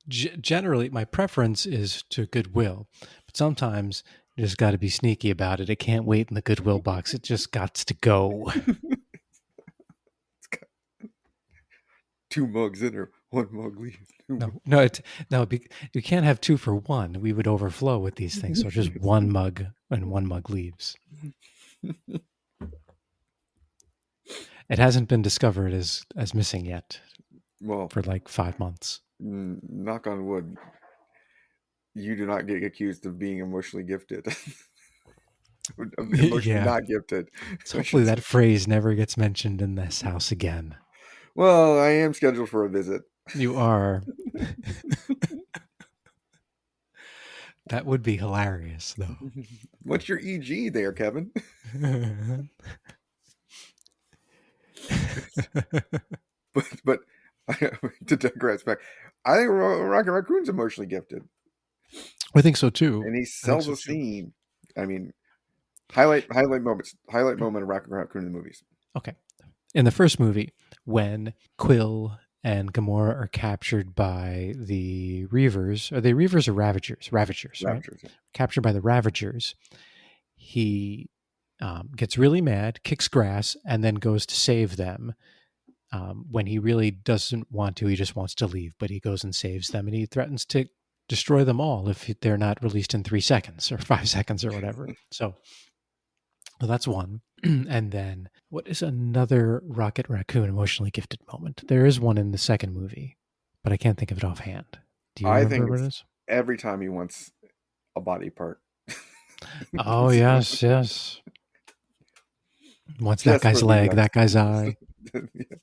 Generally, my preference is to Goodwill, but sometimes you just got to be sneaky about it. It can't wait in the Goodwill box. It just got to go. It's got two mugs in her, one mug leaves. No, no, no. You can't have two for one. We would overflow with these things. So just Yes. one mug and one mug leaves. It hasn't been discovered as missing yet Well, for like 5 months. knock on wood, you do not get accused of being emotionally gifted. Emotionally Yeah. not gifted, So I hopefully should say. that phrase never gets mentioned in this house again. Well, I am scheduled for a visit. You are. That would be hilarious, though. What's your EG there, Kevin? but to digress back, I think Rocket Raccoon's emotionally gifted, I think so too. and he sells a Too. scene. I mean, highlight moment of Rocket Raccoon in the movies. Okay. In the first movie, when Quill and Gamora are captured by the Reavers, are they Reavers or Ravagers? Ravagers, right? Yeah. Captured by the Ravagers, he gets really mad, kicks grass, and then goes to save them. When he really doesn't want to, he just wants to leave, but he goes and saves them, and he threatens to destroy them all if they're not released in 3 seconds or 5 seconds or whatever. So well, that's one. And then what is another Rocket Raccoon emotionally gifted moment? There is one in the second movie, but I can't think of it offhand. Do you remember what it is? Every time he wants a body part. Oh, yes. Wants that guy's leg, that guy's eye.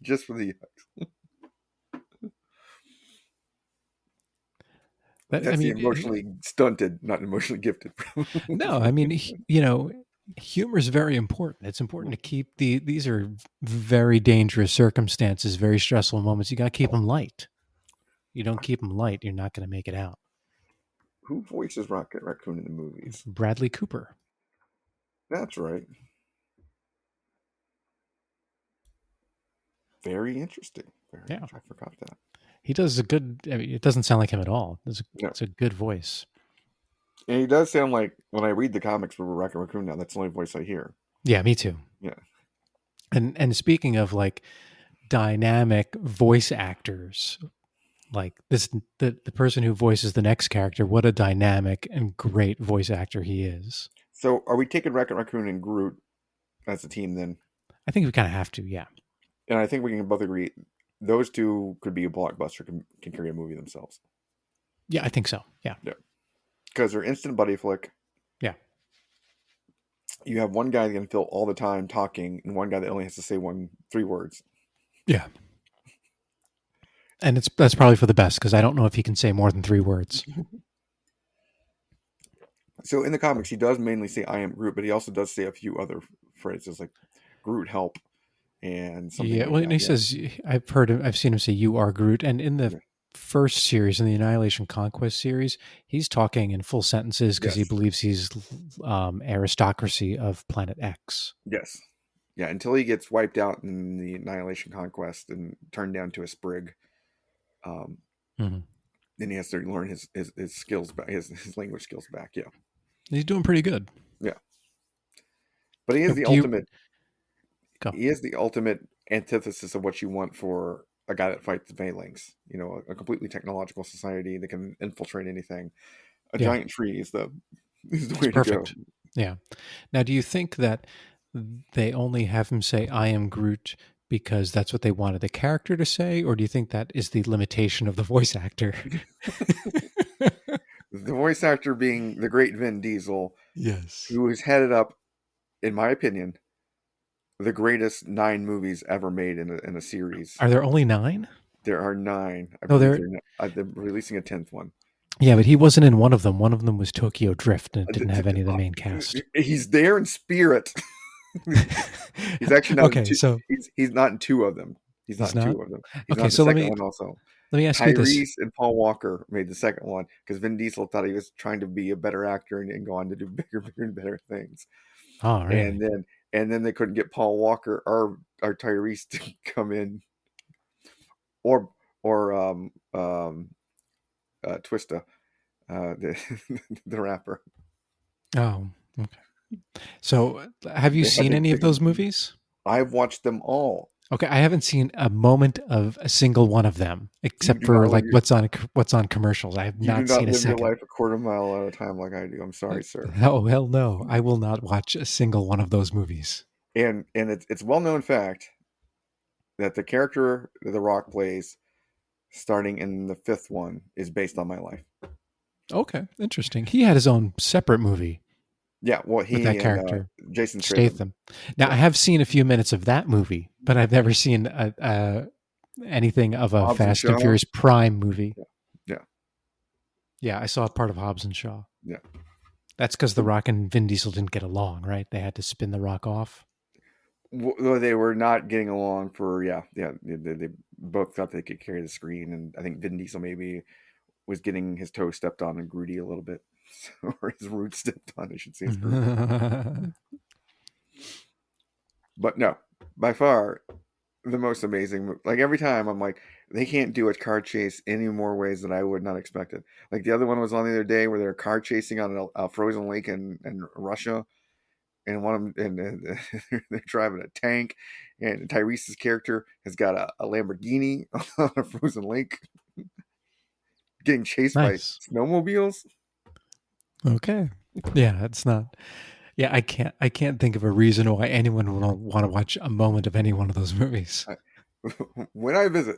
Just for the But, that's the emotionally stunted, not emotionally gifted. No, I mean, humor is very important. It's important to keep these are very dangerous circumstances, very stressful moments. You got to keep them light. You don't keep them light, you're not going to make it out. Who voices Rocket Raccoon in the movies? Bradley Cooper. That's right. Very interesting. I forgot that. He does a good. I mean, it doesn't sound like him at all. It's a good voice. And he does sound like, when I read the comics for Rocket Raccoon now, that's the only voice I hear. Yeah, me too. Yeah. And speaking of like dynamic voice actors, like this, the person who voices the next character, what a dynamic and great voice actor he is. So are we taking Rocket Raccoon and Groot as a team then? I think we kind of have to, yeah. And I think we can both agree those two could be a blockbuster, can carry a movie themselves. Yeah, I think so. Yeah. Because they're instant buddy flick. Yeah. You have one guy that can fill all the time talking, and one guy that only has to say 3 words. Yeah. And that's probably for the best, because I don't know if he can say more than 3 words. So in the comics, he does mainly say "I am Groot," but he also does say a few other phrases like "Groot help" and something. Yeah, like well, that. And he says, I've seen him say "You are Groot," and in the first series, in the Annihilation Conquest series, he's talking in full sentences because he believes he's aristocracy of Planet X. Yes. Yeah, until he gets wiped out in the Annihilation Conquest and turned down to a sprig. Then he has to learn his skills back, his language skills back. Yeah, he's doing pretty good. Yeah, but he is the ultimate. He is the ultimate antithesis of what you want for a guy that fights the Phalanx. You know, a completely technological society that can infiltrate anything. A giant tree is the way to go. Yeah. Now, do you think that they only have him say "I am Groot" because that's what they wanted the character to say, or do you think that is the limitation of the voice actor? The voice actor being the great Vin Diesel, yes, who has headed up, in my opinion, the greatest 9 movies ever made in a series. Are there only 9? There are 9. They're releasing a 10th one. Yeah, but he wasn't in one of them. One of them was Tokyo Drift, and it didn't have any of the main cast. He's there in spirit. He's actually not. He's not in 2 of them. He's not in 2 of them. Okay, so let me ask you this: Tyrese and Paul Walker made the second one because Vin Diesel thought he was trying to be a better actor and go on to do bigger and better things. Oh, really? And then they couldn't get Paul Walker or Tyrese to come in, or Twista, the rapper. Oh, okay. So, have you seen any of those movies? I've watched them all. Okay, I haven't seen a moment of a single one of them, except for like what's on commercials. I have not seen a second. You do not live your life a quarter mile at a time like I do. I'm sorry, sir. Oh, hell no! I will not watch a single one of those movies. And it's well known fact that the character that The Rock plays, starting in the 5th one, is based on my life. Okay, interesting. He had his own separate movie. Yeah, well, he with that character, Jason Statham. Now, I have seen a few minutes of that movie, but I've never seen anything of a Fast and Furious Prime movie. Yeah. Yeah, I saw part of Hobbs and Shaw. Yeah. That's because The Rock and Vin Diesel didn't get along, right? They had to spin The Rock off. Well, they were not getting along for they both thought they could carry the screen, and I think Vin Diesel maybe was getting his toe stepped on and Groody a little bit, or his root stepped on, I should say. But no, by far the most amazing. Like every time I'm like, they can't do a car chase any more ways that I would not expect it. Like the other one was on the other day where they're car chasing on a frozen lake in Russia, and one of them and they're driving a tank, and Tyrese's character has got a Lamborghini on a frozen lake, getting chased by Nice. snowmobiles. Okay. Yeah, it's not. Yeah, I can't think of a reason why anyone would want to watch a moment of any one of those movies. When I visit,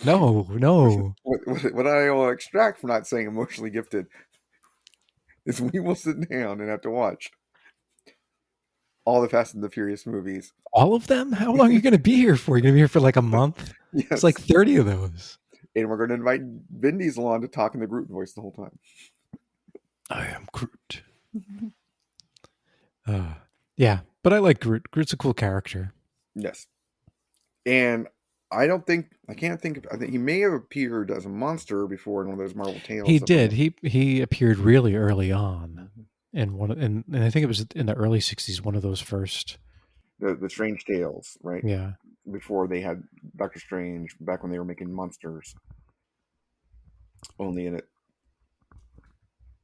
No. what I will extract from not saying emotionally gifted is we will sit down and have to watch all the Fast and the Furious movies. All of them? How long are you going to be here for? You're going to be here for like a month? Yes. It's like 30 of those. And we're going to invite Vin Diesel on to talk in the Groot voice the whole time. I am Groot. Yeah, but I like Groot. Groot's a cool character. Yes. And I can't think of, I think he may have appeared as a monster before in one of those Marvel Tales. He did. He appeared really early on in and I think it was in the early 60s, one of those first. The Strange Tales, right? Yeah. Before they had Doctor Strange, back when they were making monsters. Only in it.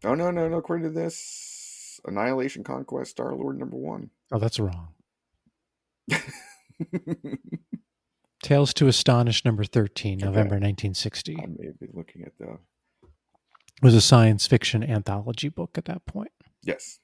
Oh, no. According to this, Annihilation Conquest, Star-Lord #1. Oh, that's wrong. Tales to Astonish #13, November 1960. I may be looking at the... It was a science fiction anthology book at that point. Yes.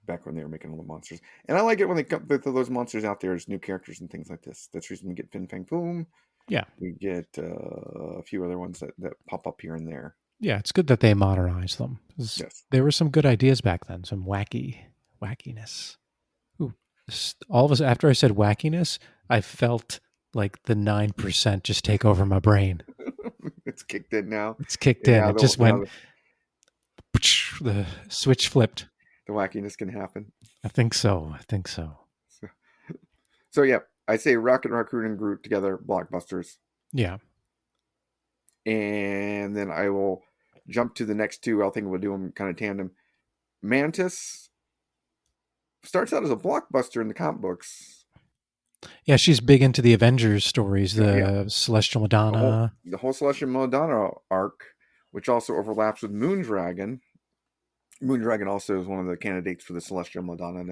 Back when they were making all the monsters. And I like it when they come with those monsters out there as new characters and things like this. That's the reason we get Fin Fang Foom. Yeah. We get a few other ones that pop up here and there. Yeah, it's good that they modernize them. Yes. There were some good ideas back then, some wackiness. Ooh, all of us, after I said wackiness, I felt like the 9% just take over my brain. It's kicked in now. It's kicked in. It just went, the switch flipped. The wackiness can happen. I think so. So yeah, I say Rocket Raccoon and Groot together, blockbusters. Yeah. And then I will jump to the next two. I think we'll do them kind of tandem. Mantis starts out as a blockbuster in the comic books. Yeah, she's big into the Avengers stories, the Celestial Madonna. The whole Celestial Madonna arc, which also overlaps with Moondragon. Moondragon also is one of the candidates for the Celestial Madonna.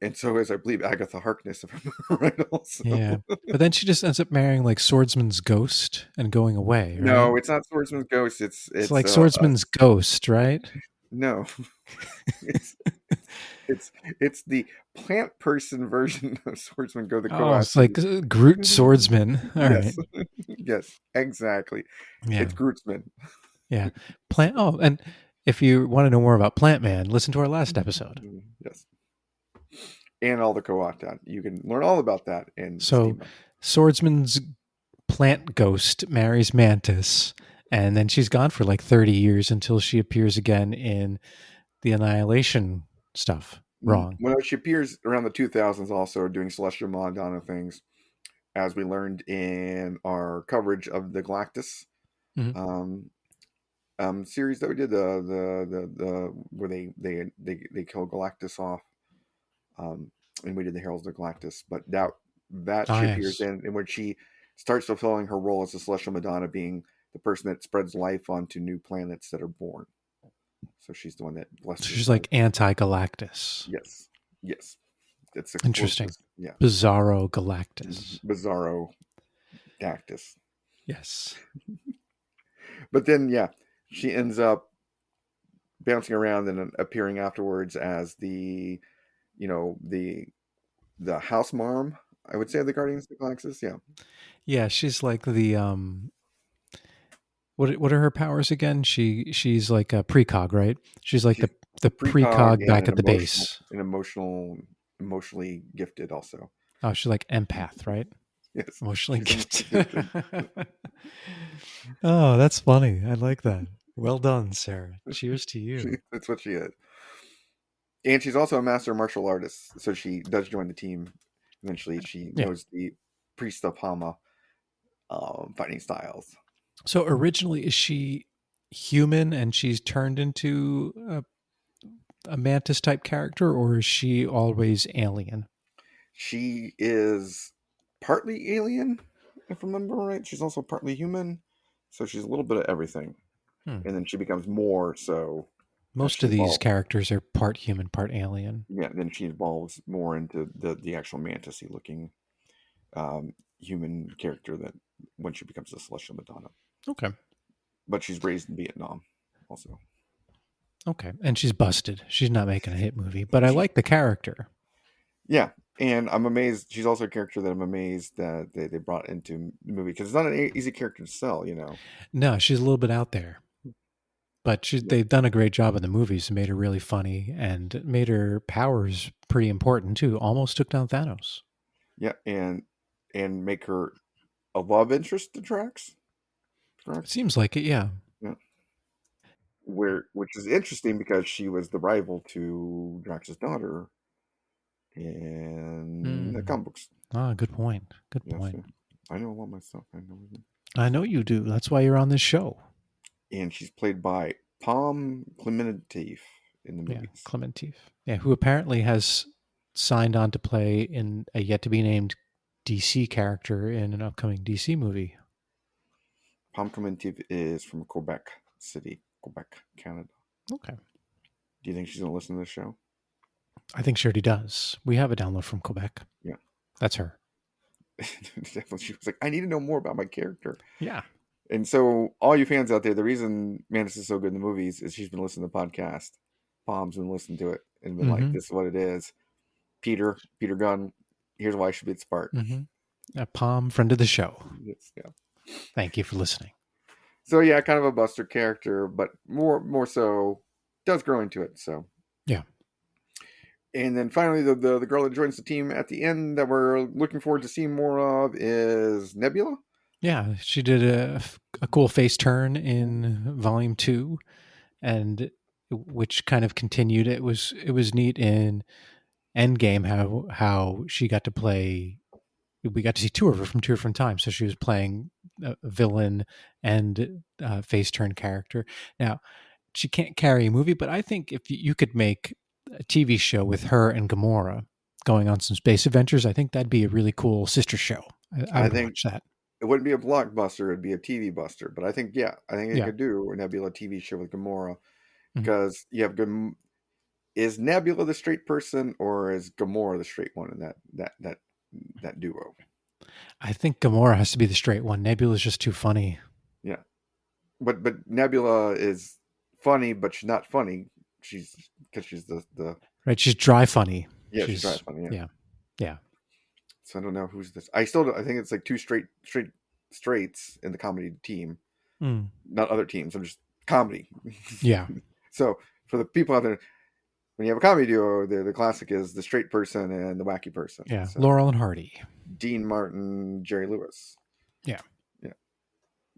And so is, I believe, Agatha Harkness, if I remember right also. Yeah. But then she just ends up marrying like Swordsman's ghost and going away, right? No, it's not Swordsman's ghost. It's like Swordsman's ghost, right? No. it's the plant person version of Swordsman Go the Kowalski. Oh, it's like Groot Swordsman. All right. Yes, exactly. Yeah. It's Grootsman. Yeah. Plant. Oh, and if you want to know more about Plant Man, listen to our last episode. Yes. And all the co-opted. You can learn all about that. So Swordsman's plant ghost marries Mantis, and then she's gone for like 30 years until she appears again in the Annihilation stuff. Wrong. Well, she appears around the 2000s also doing Celestial Madonna things, as we learned in our coverage of the Galactus series that we did, the where they kill Galactus off. And we did the Heralds of Galactus, but that she appears in when she starts fulfilling her role as the Celestial Madonna, being the person that spreads life onto new planets that are born. So she's the one that blesses. She's like anti-Galactus. Yes. That's interesting. Yeah. Bizarro Galactus. Bizarro Galactus. Yes. But then, she ends up bouncing around and appearing afterwards as the house marm, I would say, of the Guardians of the Galaxy. Yeah, she's like the what are her powers again? She's like a precog, right? She's like the precog back at the base. And emotionally gifted also. Oh, she's like empath, right? Yes, Emotionally she's gifted. emotionally gifted. Oh, that's funny. I like that. Well done, Sarah. Cheers to you. That's what she is. And she's also a master martial artist, so she does join the team. Eventually, she Yeah. knows the priest of Hama fighting styles. So originally, is she human and she's turned into a mantis type character, or is she always alien? She is partly alien, if I remember right. She's also partly human, so she's a little bit of everything. Hmm. And then she becomes more so as Most she of these evolves. characters are part human, part alien. Yeah, then she evolves more into the actual mantisy looking human character that when she becomes a celestial Madonna. Okay. But she's raised in Vietnam, also. Okay. And she's busted. She's not making a hit movie, but I She, like the character. yeah, and I'm amazed. She's also a character that I'm amazed that they brought into the movie because it's not an easy character to sell. No, she's a little bit out there, but Yeah, they've done a great job in the movies, made her really funny, and made her powers pretty important too. Almost took down Thanos. yeah, and make her a love interest to Drax, It correct? seems like it, yeah. Yeah, which is interesting because she was the rival to Drax's daughter in the Hmm. comic books. Ah, good point. Good Yes, point. yeah. I know a lot myself. I know, I know you do. That's why you're on this show. and she's played by Palm Clemente in the Yeah, movies. Clementif. Yeah, who apparently has signed on to play in a yet to be named DC character in an upcoming DC movie. Palm Clemente is from Quebec City, Quebec, Canada. Okay. Do you think she's going to listen to this show? I think she already does. We have a download from Quebec. Yeah. That's her. She was like, I need to know more about my character. Yeah. And so, all you fans out there, the reason Mantis is so good in the movies is she's been listening to the podcast. Palm's been listening to it and been like, Mm-hmm. this is what it is. Peter Gunn, here's why I should be smart. Mm-hmm. A Palm, friend of the show. Yeah. Thank you for listening. So yeah, kind of a Buster character, but more so does grow into it. So Yeah. and then finally, the girl that joins the team at the end that we're looking forward to seeing more of is Nebula. Yeah. She did a cool face turn in volume 2, and which kind of continued. It was neat in Endgame how she got to play. We got to see two of her from two different times. So she was playing a villain and face turn character. Now she can't carry a movie, but I think if you could make a TV show with her and Gamora going on some space adventures, I think that'd be a really cool sister show. I I would think watch that. it wouldn't be a blockbuster; it'd be a TV buster. But I think I think they Yeah. could do a Nebula TV show with Gamora Mhm. because you have good. Is Nebula the straight person or is Gamora the straight one in that duo? I think Gamora has to be the straight one. Nebula's just too funny. Yeah, but Nebula is funny, but she's not funny. She's because she's the Right? She's dry funny. yeah, she's dry She's funny. Yeah. yeah. Yeah. So I don't know who's this. I think it's like two straights in the comedy team, Mm. not other teams. I'm just comedy. Yeah. So for the people out there, when you have a comedy duo, the classic is the straight person and the wacky person. Yeah. So Laurel and Hardy. Dean Martin, Jerry Lewis. Yeah. Yeah,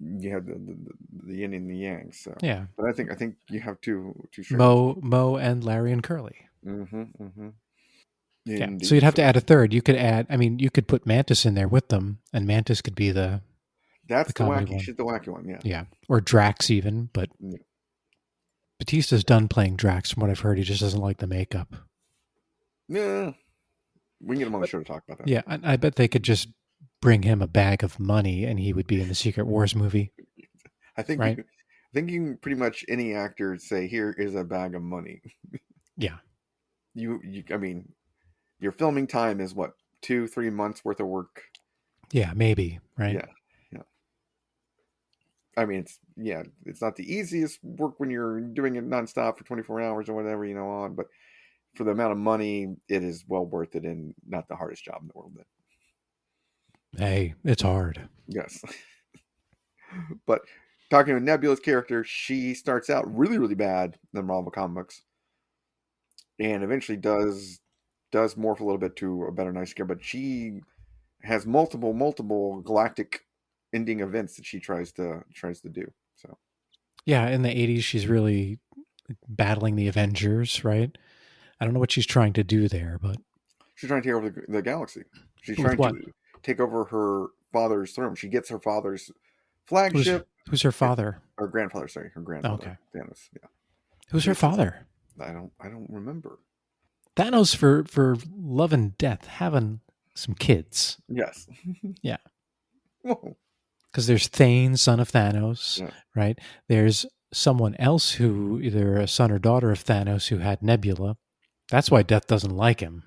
you have the yin and the yang. So, Yeah. but I think you have two straight ones. Mo and Larry and Curly. Mm-hmm. Mm-hmm. Yeah. So you'd Indeed. have to So add a third. You could add, I mean, you could put Mantis in there with them, and Mantis could be the that's the comedy wacky. one. She's the wacky one. Yeah. Yeah. Or Drax even, but Yeah. Batista's done playing Drax from what I've heard. He just doesn't like the makeup. Yeah. We can get him on the But show to talk about that. yeah, I bet they could just bring him a bag of money and he would be in the Secret Wars movie, I think right? I think you can pretty much any actor say, "Here is a bag of money." Yeah. I mean, your filming time is what 2-3 months worth of work. Yeah, maybe, right? Yeah, yeah. I mean, it's not the easiest work when you're doing it nonstop for 24 hours or whatever on. But for the amount of money, it is well worth it, and not the hardest job in the world. Then Hey, it's hard. yes, but talking to Nebula's character, she starts out really really bad in the Marvel comics, and eventually does morph a little bit to a better, nice character. But she has multiple galactic ending events that she tries to do. So Yeah, in the 80s, she's really battling the Avengers, right? I don't know what she's trying to do there, but she's trying to take over the galaxy. She's with trying what? to take over her father's throne. She gets her father's flagship. Who's her father? Her grandfather, sorry, her Oh, grandfather, okay. Thanos. Yeah, Who's she her gets his. father? I don't remember. Thanos for love and death having some kids. Yes. Yeah. Whoa. Because there's Thane, son of Thanos, Yes. right? There's someone else who, either a son or daughter of Thanos, who had Nebula. That's why Death doesn't like him.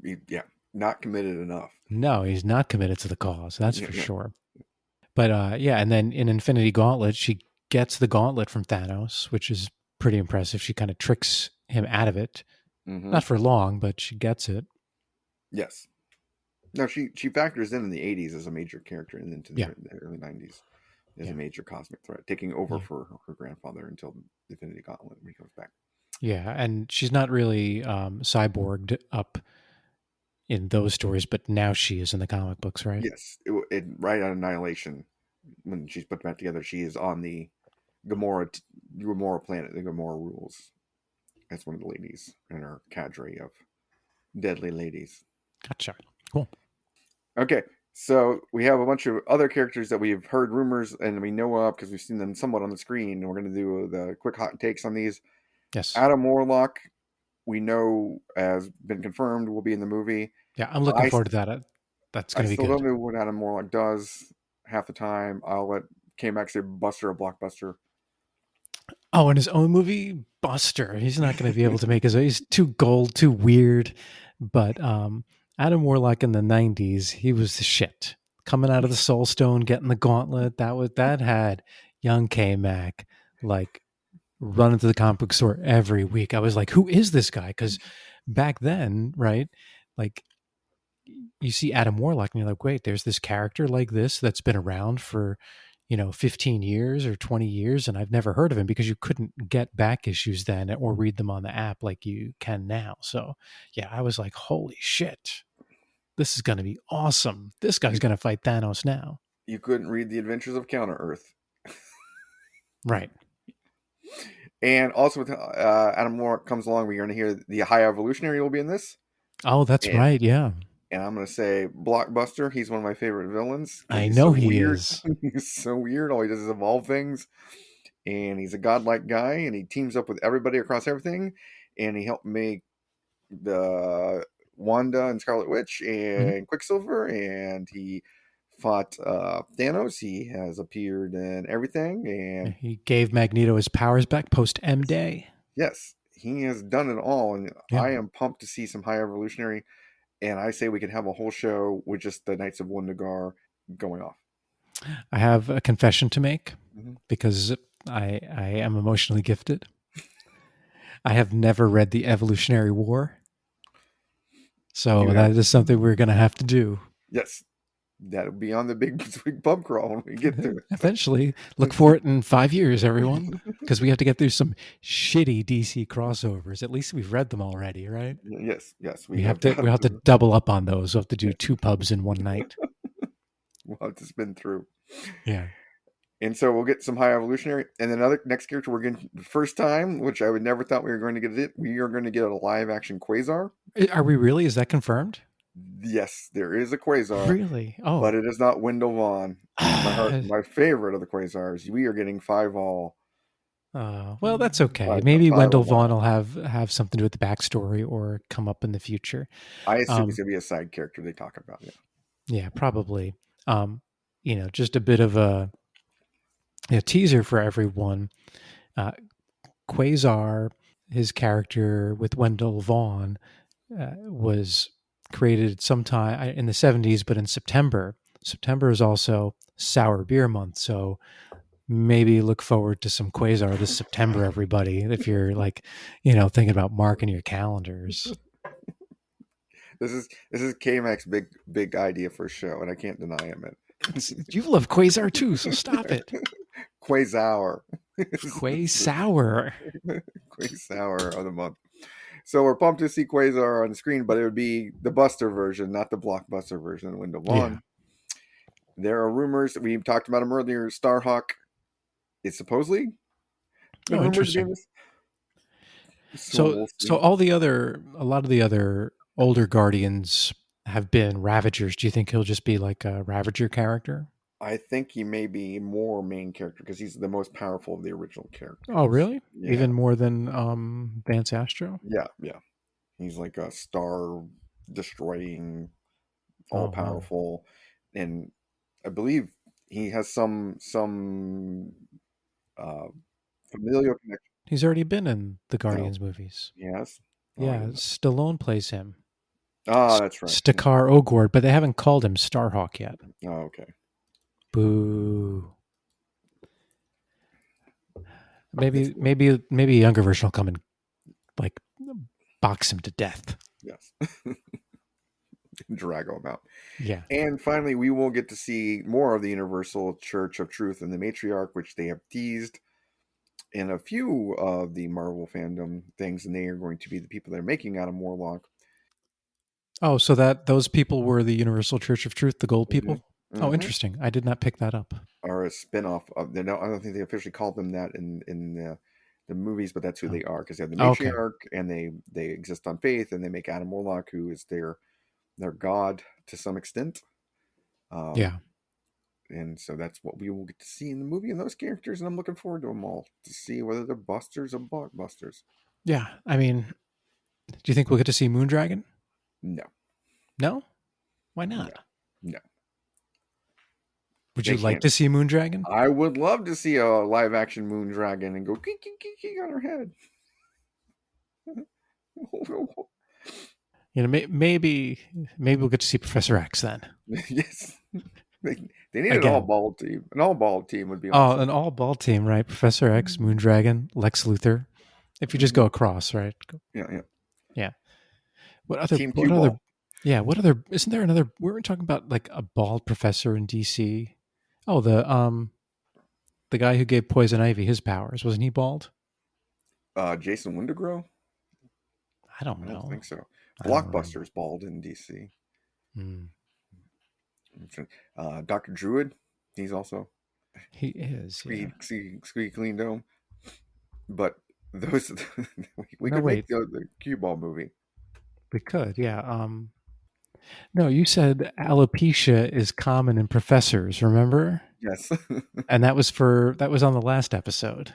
Yeah, not committed enough. No, he's not committed to the cause. That's Yeah, for yeah. sure. But yeah, and then in Infinity Gauntlet, she gets the gauntlet from Thanos, which is pretty impressive. She kind of tricks him out of it. Mm-hmm. Not for long, but she gets it. Yes. No, she factors in the 80s as a major character and into the early 90s as a major cosmic threat, taking over for her grandfather until Infinity Gauntlet when he comes back. Yeah, and she's not really cyborged up in those stories, but now she is in the comic books, right? Yes, right on Annihilation, when she's put back together, she is on the Gamora planet. The Gamora rules as one of the ladies in her cadre of deadly ladies. Gotcha. Cool. Okay, so we have a bunch of other characters that we've heard rumors and we know of because we've seen them somewhat on the screen. And we're going to do the quick hot takes on these. Yes. Adam Warlock, we know, has been confirmed, will be in the movie. Yeah, I'm looking forward to that. That's going to be good. I still don't know what Adam Warlock does half the time. I'll let KMac say Buster or Blockbuster. Oh, in his own movie, Buster. He's not going to be able to make his own. He's too gold, too weird. But Adam Warlock in the 90s, he was the shit. Coming out of the Soul Stone, getting the gauntlet, that had young KMac like running to the comic book store every week. I was like, who is this guy? Because back then, right, like you see Adam Warlock and you're like, wait, there's this character like this that's been around for 15 years or 20 years, and I've never heard of him, because you couldn't get back issues then or read them on the app like you can now. So yeah, I was like, holy shit, this is going to be awesome. This guy's going to fight Thanos now. You couldn't read The Adventures of Counter Earth. Right. And also with Adam Warlock comes along, we're going to hear the High Evolutionary will be in this. Oh, that's right. Yeah. And I'm going to say Blockbuster. He's one of my favorite villains. I know he weird. is. He's so weird. All he does is evolve things. And he's a godlike guy. And he teams up with everybody across everything. And he helped make the Wanda and Scarlet Witch and Quicksilver. And he fought Thanos. He has appeared in everything. And he gave Magneto his powers back post M-Day. Yes. He has done it all. And I am pumped to see some High Evolutionary. And I say we could have a whole show with just the Knights of Wundagar going off. I have a confession to make, because I am emotionally gifted. I have never read the Evolutionary War. So that is something we're going to have to do. Yes. That'll be on the big pub crawl when we get there. Eventually. Look for it in 5 years, everyone. Because we have to get through some shitty DC crossovers. At least we've read them already, right? Yes. We have to double up on those. We'll have to do 2 pubs in one night. We'll have to spin through. Yeah. And so we'll get some High Evolutionary. And then next character we're getting the first time, which I would never thought we were going to get it. We are going to get a live action Quasar. Are we really? Is that confirmed? Yes, there is a Quasar. Really? Oh. But it is not Wendell Vaughn. My favorite of the Quasars. We are getting 5-all. Well, that's okay. Maybe Wendell Vaughn will have something to do with the backstory or come up in the future. I assume he's going to be a side character they talk about. Yeah, probably. Just a bit of a teaser for everyone. Quasar, his character with Wendell Vaughn, was created sometime in the 70s, but in September. September is also sour beer month, so maybe look forward to some Quasar this September, everybody, if you're thinking about marking your calendars. This is KMac's big idea for a show, and I can't deny him it. You love Quasar too, so stop it. Quasar. Quasar. Quasar of the month. So we're pumped to see Quasar on the screen, but it would be the Buster version, not the blockbuster version of Window Yeah. Vaughn. There are rumors, we talked about him earlier, Starhawk is supposedly been Oh, rumored to be in interesting. this. So So, we'll so see. a lot of the other older Guardians have been Ravagers. Do you think he'll just be like a Ravager character? I think he may be more main character because he's the most powerful of the original Oh, characters. really? Yeah, Even more than Vance Astro? yeah, yeah. He's like a star destroying, all Oh, wow. powerful, and I believe he has some uh, familial connection. He's already been in the No, Guardians movies. yes. Oh, I Yeah, didn't know. Stallone plays him. Ah, that's right. Yeah. Stakar Ogord, but they haven't called him Starhawk yet. Oh, okay. Boo. It's Maybe a younger version will come and like box him to death. yes. Drag him out. Yeah. And finally, we will get to see more of the Universal Church of Truth and the Matriarch, which they have teased in a few of the Marvel fandom things, and they are going to be the people that are making Adam Warlock. Oh, so that those people were the Universal Church of Truth, the gold Mm-hmm. people? Oh, Mm-hmm. interesting. I did not pick that up. Are a spinoff of. I don't think they officially called them that in the movies, but that's who Oh, they are because they have the okay. Matriarch, and they exist on faith, and they make Adam Warlock, who is their god to some extent. Um, Yeah. and so that's what we will get to see in the movie and those characters, and I'm looking forward to them all to see whether they're busters or blockbusters. Yeah. I mean, do you think we'll get to see Moondragon? No, No? Why no, not? no. Would They you like can't. to see Moondragon? I would love to see a live action moon dragon and go geek, geek, geek, geek on her head. You know, maybe we'll get to see Professor X then. Yes. They, they need an all Again. bald team. An all bald team would be Oh, awesome. an all ball team, right? Professor X, Moondragon, Lex Luthor. If you just Hmm. go across, right? Yeah, yeah. Yeah. What other? Team cue What other? ball. Yeah. What other? Isn't there another? We were talking about like a bald professor in DC. Oh, the guy who gave Poison Ivy his powers, wasn't he bald? Jason Windigrow? I don't I don't know. think so. I don't remember. Blockbuster's bald in DC. Hmm. Dr. Druid, he's also He is. Yeah. squeaky clean dome. But those we No, could make wait. the cue ball movie. We could. Yeah. No, you said alopecia is common in professors. Remember? Yes. And that was on the last episode.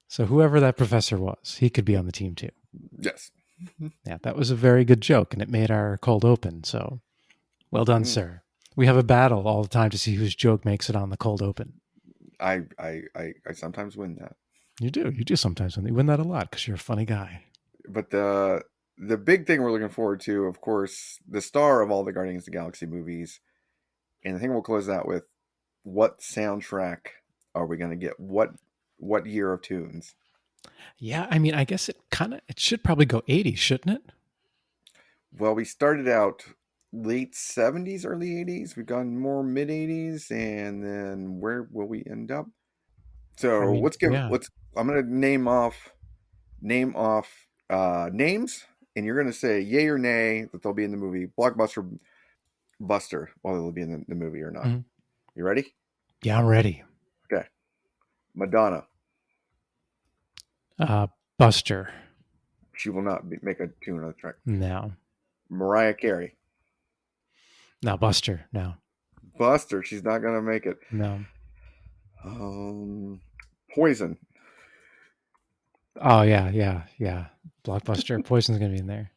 So whoever that professor was, he could be on the team too. Yes. Yeah, that was a very good joke, and it made our cold open. So well done, Mm. sir. We have a battle all the time to see whose joke makes it on the cold open. I sometimes win that. You do. You do sometimes win. You win that a lot because you're a funny guy. But the big thing we're looking forward to, of course, the star of all the Guardians of the Galaxy movies, and the thing we'll close out with, what soundtrack are we going to get? What year of tunes? Yeah, I mean, I guess it should probably go 80s, shouldn't it? Well, we started out late 70s, early 80s. We've gone more mid 80s, and then where will we end up? I So mean, yeah. let's I'm gonna name off names, and you're gonna say yay or nay that they'll be in the movie. Blockbuster Buster, whether they'll be in the movie or not. Mhm. You ready? Yeah, I'm ready. Okay. Madonna. Buster. She will not make a tune on the track. No. Mariah Carey. No, Buster. No. Buster. She's not gonna make it. No. Um, Poison. Oh yeah, yeah, yeah. Blockbuster. Poison's gonna be in there.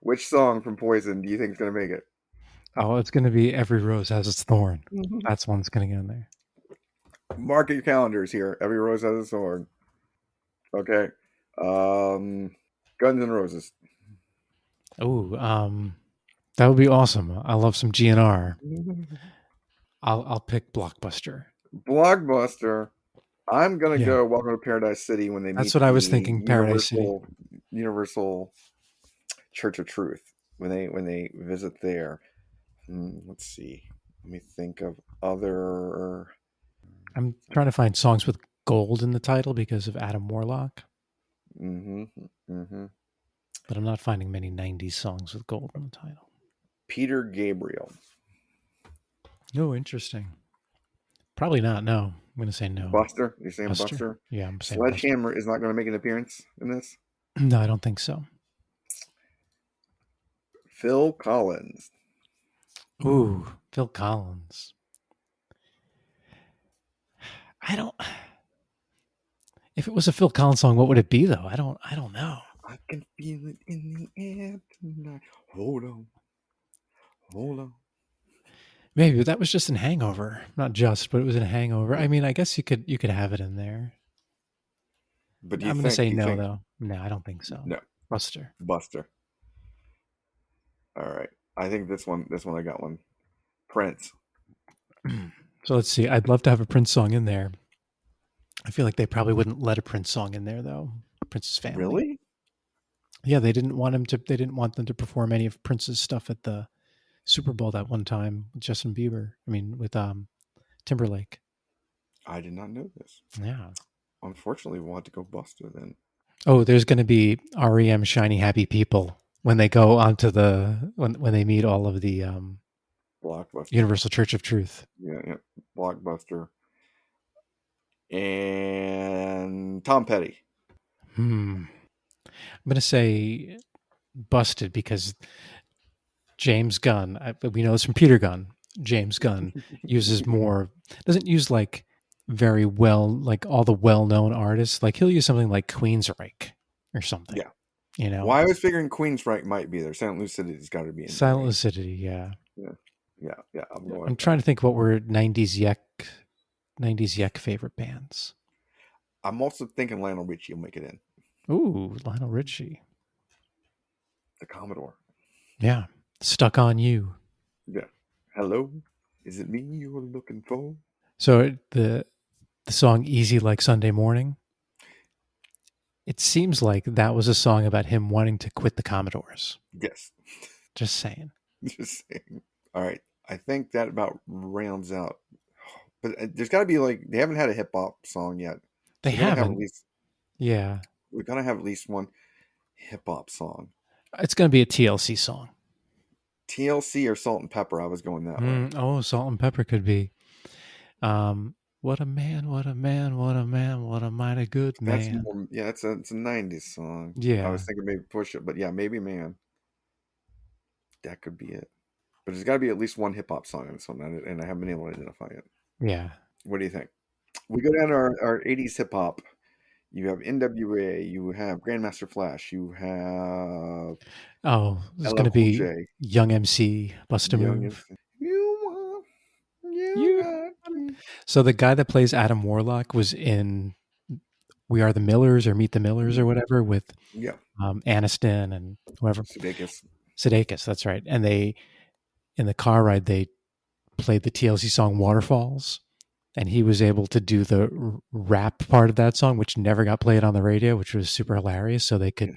Which song from Poison do you think is gonna make it? Oh, it's gonna be Every Rose Has Its Thorn. Mhm. That's one that's gonna get in there. Mark your calendars here. Every rose has a sword. Okay. Guns N' Roses. Oh, that would be awesome. I love some GNR. I'll pick Blockbuster. Blockbuster. I'm gonna Yeah, go Welcome to Paradise City when they that's meet what I the was thinking. Paradise City. Universal Church of Truth when they visit there. Let's see. Let me think of other. I'm trying to find songs with gold in the title because of Adam Warlock. Mm-hmm, mm-hmm. but I'm not finding many 90s songs with gold in the title. Peter Gabriel. Oh, interesting. Probably not. No, I'm going to say no. Buster? You're saying Buster. Buster? Yeah, I'm saying Buster. Sledgehammer is not going to make an appearance in this? No, I don't think so. Phil Collins. Ooh, Phil Collins. I don't. If it was a Phil Collins song, what would it be though? I don't know. I can feel it in the air tonight. Hold on. Hold on. Maybe that was just in Hangover. Not just, but it was in Hangover. I mean, I guess you could have it in there. But I'm going to say no though. No, I don't think so. No. Buster. Buster. All right. I think this one I got one. Prince. So let's see. I'd love to have a Prince song in there. I feel like they probably wouldn't let a Prince song in there though. Prince's family. Really? Yeah, they didn't want them to perform any of Prince's stuff at the Super Bowl that one time with Justin Bieber. I mean, with Timberlake. I did not know this. Yeah. Unfortunately, we'll have to go Buster then. Oh, there's going to be REM Shiny Happy People when they go onto the when they meet all of the Blockbuster. Universal Church of Truth. Yeah. Blockbuster. And Tom Petty. I'm going to say Busted because James Gunn, we know this from Peter Gunn, James Gunn doesn't use like very well, like all the well-known artists. Like he'll use something like Queensryche or something. Yeah. You know? Well, I was figuring Queensryche might be there. Silent Lucidity's got to be in Silent Lucidity, yeah. Yeah. I'm trying to think what were 90s Yek favorite bands. I'm also thinking Lionel Richie will make it in. Ooh, Lionel Richie. The Commodore. Yeah. Stuck on You. Yeah. Hello? Is it me you're looking for? So the song Easy Like Sunday Morning, it seems like that was a song about him wanting to quit the Commodores. Yes. Just saying. Just saying. All right. I think that about rounds out. But there's got to be like, they haven't had a hip hop song yet. They haven't. Yeah. We've got to have at least one hip hop song. It's going to be a TLC song. TLC or Salt and Pepper. I was going that way. Oh, Salt and Pepper could be. What a man, what a man, what a man, what a mighty good man. It's a 90s song. Yeah. I was thinking maybe Push It, but yeah, maybe Man. That could be it. But there's got to be at least one hip hop song in this one, and I haven't been able to identify it. Yeah. What do you think? We go down to our 80s hip hop. You have NWA, you have Grandmaster Flash, you have this is going to be Young MC, Bust a Move. So the guy that plays Adam Warlock was in We Are the Millers or Meet the Millers or whatever with Aniston and whoever. Sudeikis, that's right. And they, in the car ride, they played the TLC song Waterfalls. And he was able to do the rap part of that song, which never got played on the radio, which was super hilarious. So they could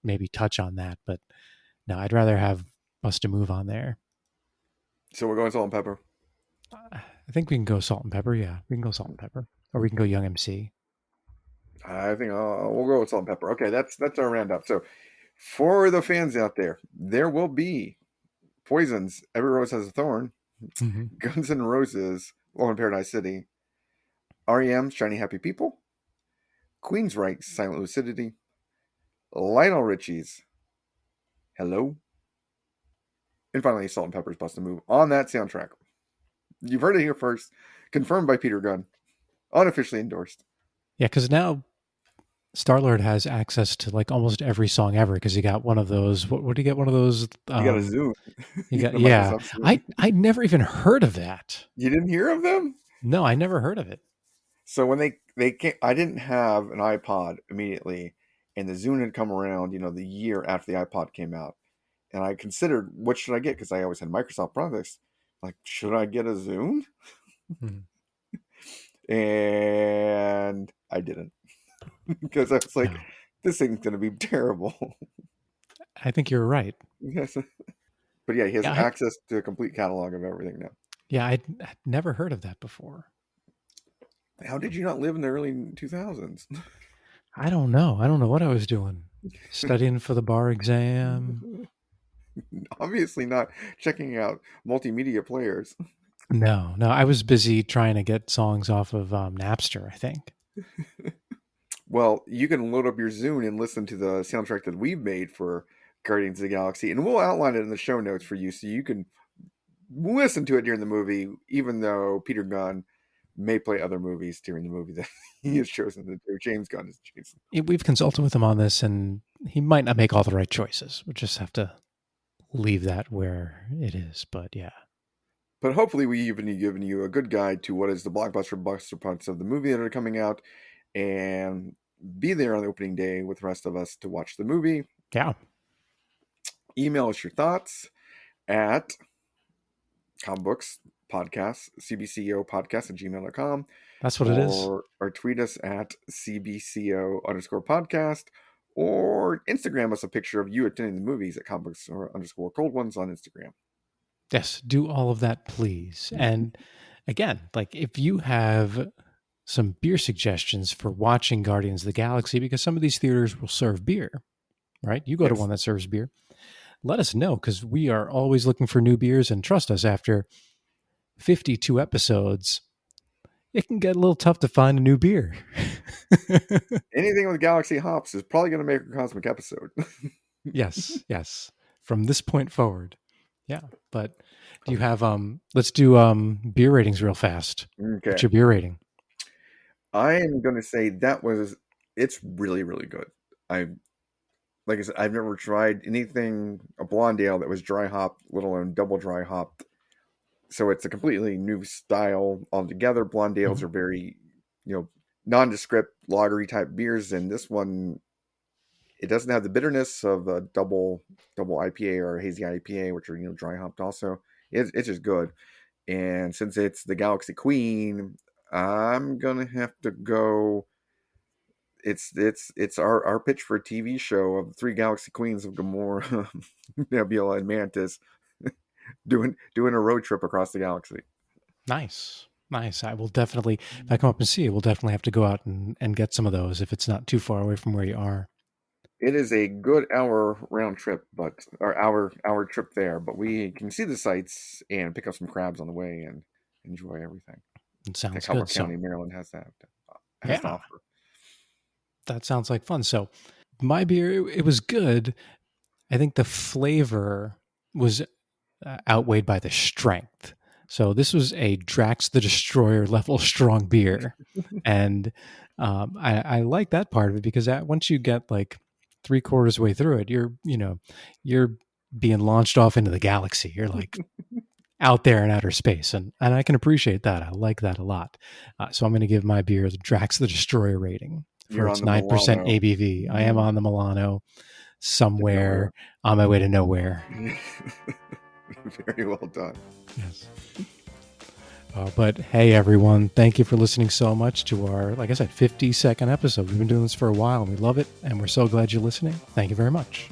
maybe touch on that. But no, I'd rather have Bust a Move on there. So we're going Salt and Pepper? I think we can go Salt and Pepper. Yeah, we can go Salt and Pepper. Or we can go Young MC. I think we'll go with Salt and Pepper. Okay, that's our roundup. So for the fans out there, there will be Poison's Every Rose Has a Thorn, Guns N' Roses, War in Paradise City, REM's Shiny Happy People, Queensryche's Silent Lucidity, Lionel Richie's Hello, and finally Salt and Pepper's Bust a Move on that soundtrack. You've heard it here first, confirmed by Peter Gunn, unofficially endorsed. Yeah, because now Star-Lord has access to like almost every song ever because he got one of those. What did he get? One of those? You got a Zoom. Yeah. I never even heard of that. You didn't hear of them? No, I never heard of it. So when they came, I didn't have an iPod immediately, and the Zune had come around, the year after the iPod came out, and I considered what should I get because I always had Microsoft products. Like, should I get a Zune? And I didn't. Because I was like, this thing's going to be terrible. I think you're right. Yes. But yeah, he has access to a complete catalog of everything now. Yeah, I'd never heard of that before. How did you not live in the early 2000s? I don't know. I don't know what I was doing. Studying for the bar exam. Obviously not checking out multimedia players. No, I was busy trying to get songs off of Napster, I think. Well, you can load up your Zune and listen to the soundtrack that we've made for Guardians of the Galaxy, and we'll outline it in the show notes for you so you can listen to it during the movie, even though Peter Gunn may play other movies during the movie that he has chosen to do. James Gunn is Jason. We've consulted with him on this, and he might not make all the right choices. We'll just have to leave that where it is. But yeah. But hopefully we even given you a good guide to what is the blockbuster buster parts of the movie that are coming out, and be there on the opening day with the rest of us to watch the movie. Yeah. Email us your thoughts at comicbooks podcast, cbcopodcast@gmail.com. That's what it is. Or tweet us at cbco_podcast, or Instagram us a picture of you attending the movies at comicbooks_cold ones on Instagram. Yes, do all of that, please. And again, like if you have some beer suggestions for watching Guardians of the Galaxy, because some of these theaters will serve beer, right? You go to one that serves beer. Let us know, because we are always looking for new beers. And trust us, after 52 episodes, it can get a little tough to find a new beer. Anything with Galaxy hops is probably going to make a cosmic episode. Yes. From this point forward. Yeah. But do you have, let's do beer ratings real fast. Okay. What's your beer rating? I am going to say it's really, really good. Like I said, I've never tried anything, a blonde ale that was dry hopped, let alone double dry hopped. So it's a completely new style altogether. Blonde ales are very, nondescript lagery type beers, and this one, it doesn't have the bitterness of a double IPA or a hazy IPA, which are dry hopped also. It's just good. And since it's the Galaxy Queen, I'm gonna have to go. It's our pitch for a TV show of the three Galaxy Queens of Gamora, Nebula, and Mantis doing a road trip across the galaxy. Nice. I will definitely, if I come up and see it, we'll definitely have to go out and get some of those if it's not too far away from where you are. It is a good hour round trip, or hour trip there, but we can see the sights and pick up some crabs on the way and enjoy everything. It sounds Calvert good. County, Maryland has to offer. That sounds like fun. So my beer, it was good. I think the flavor was outweighed by the strength. So this was a Drax the Destroyer level strong beer. And I like that part of it, because once you get like 3/4 way through it, you're being launched off into the galaxy. You're like out there in outer space. And I can appreciate that. I like that a lot. So I'm going to give my beer the Drax the Destroyer rating for its 9% ABV. I am on the Milano, somewhere on my way to nowhere. Very well done. Yes. But hey, everyone, thank you for listening so much to our, like I said, 52nd episode. We've been doing this for a while, and we love it, and we're so glad you're listening. Thank you very much.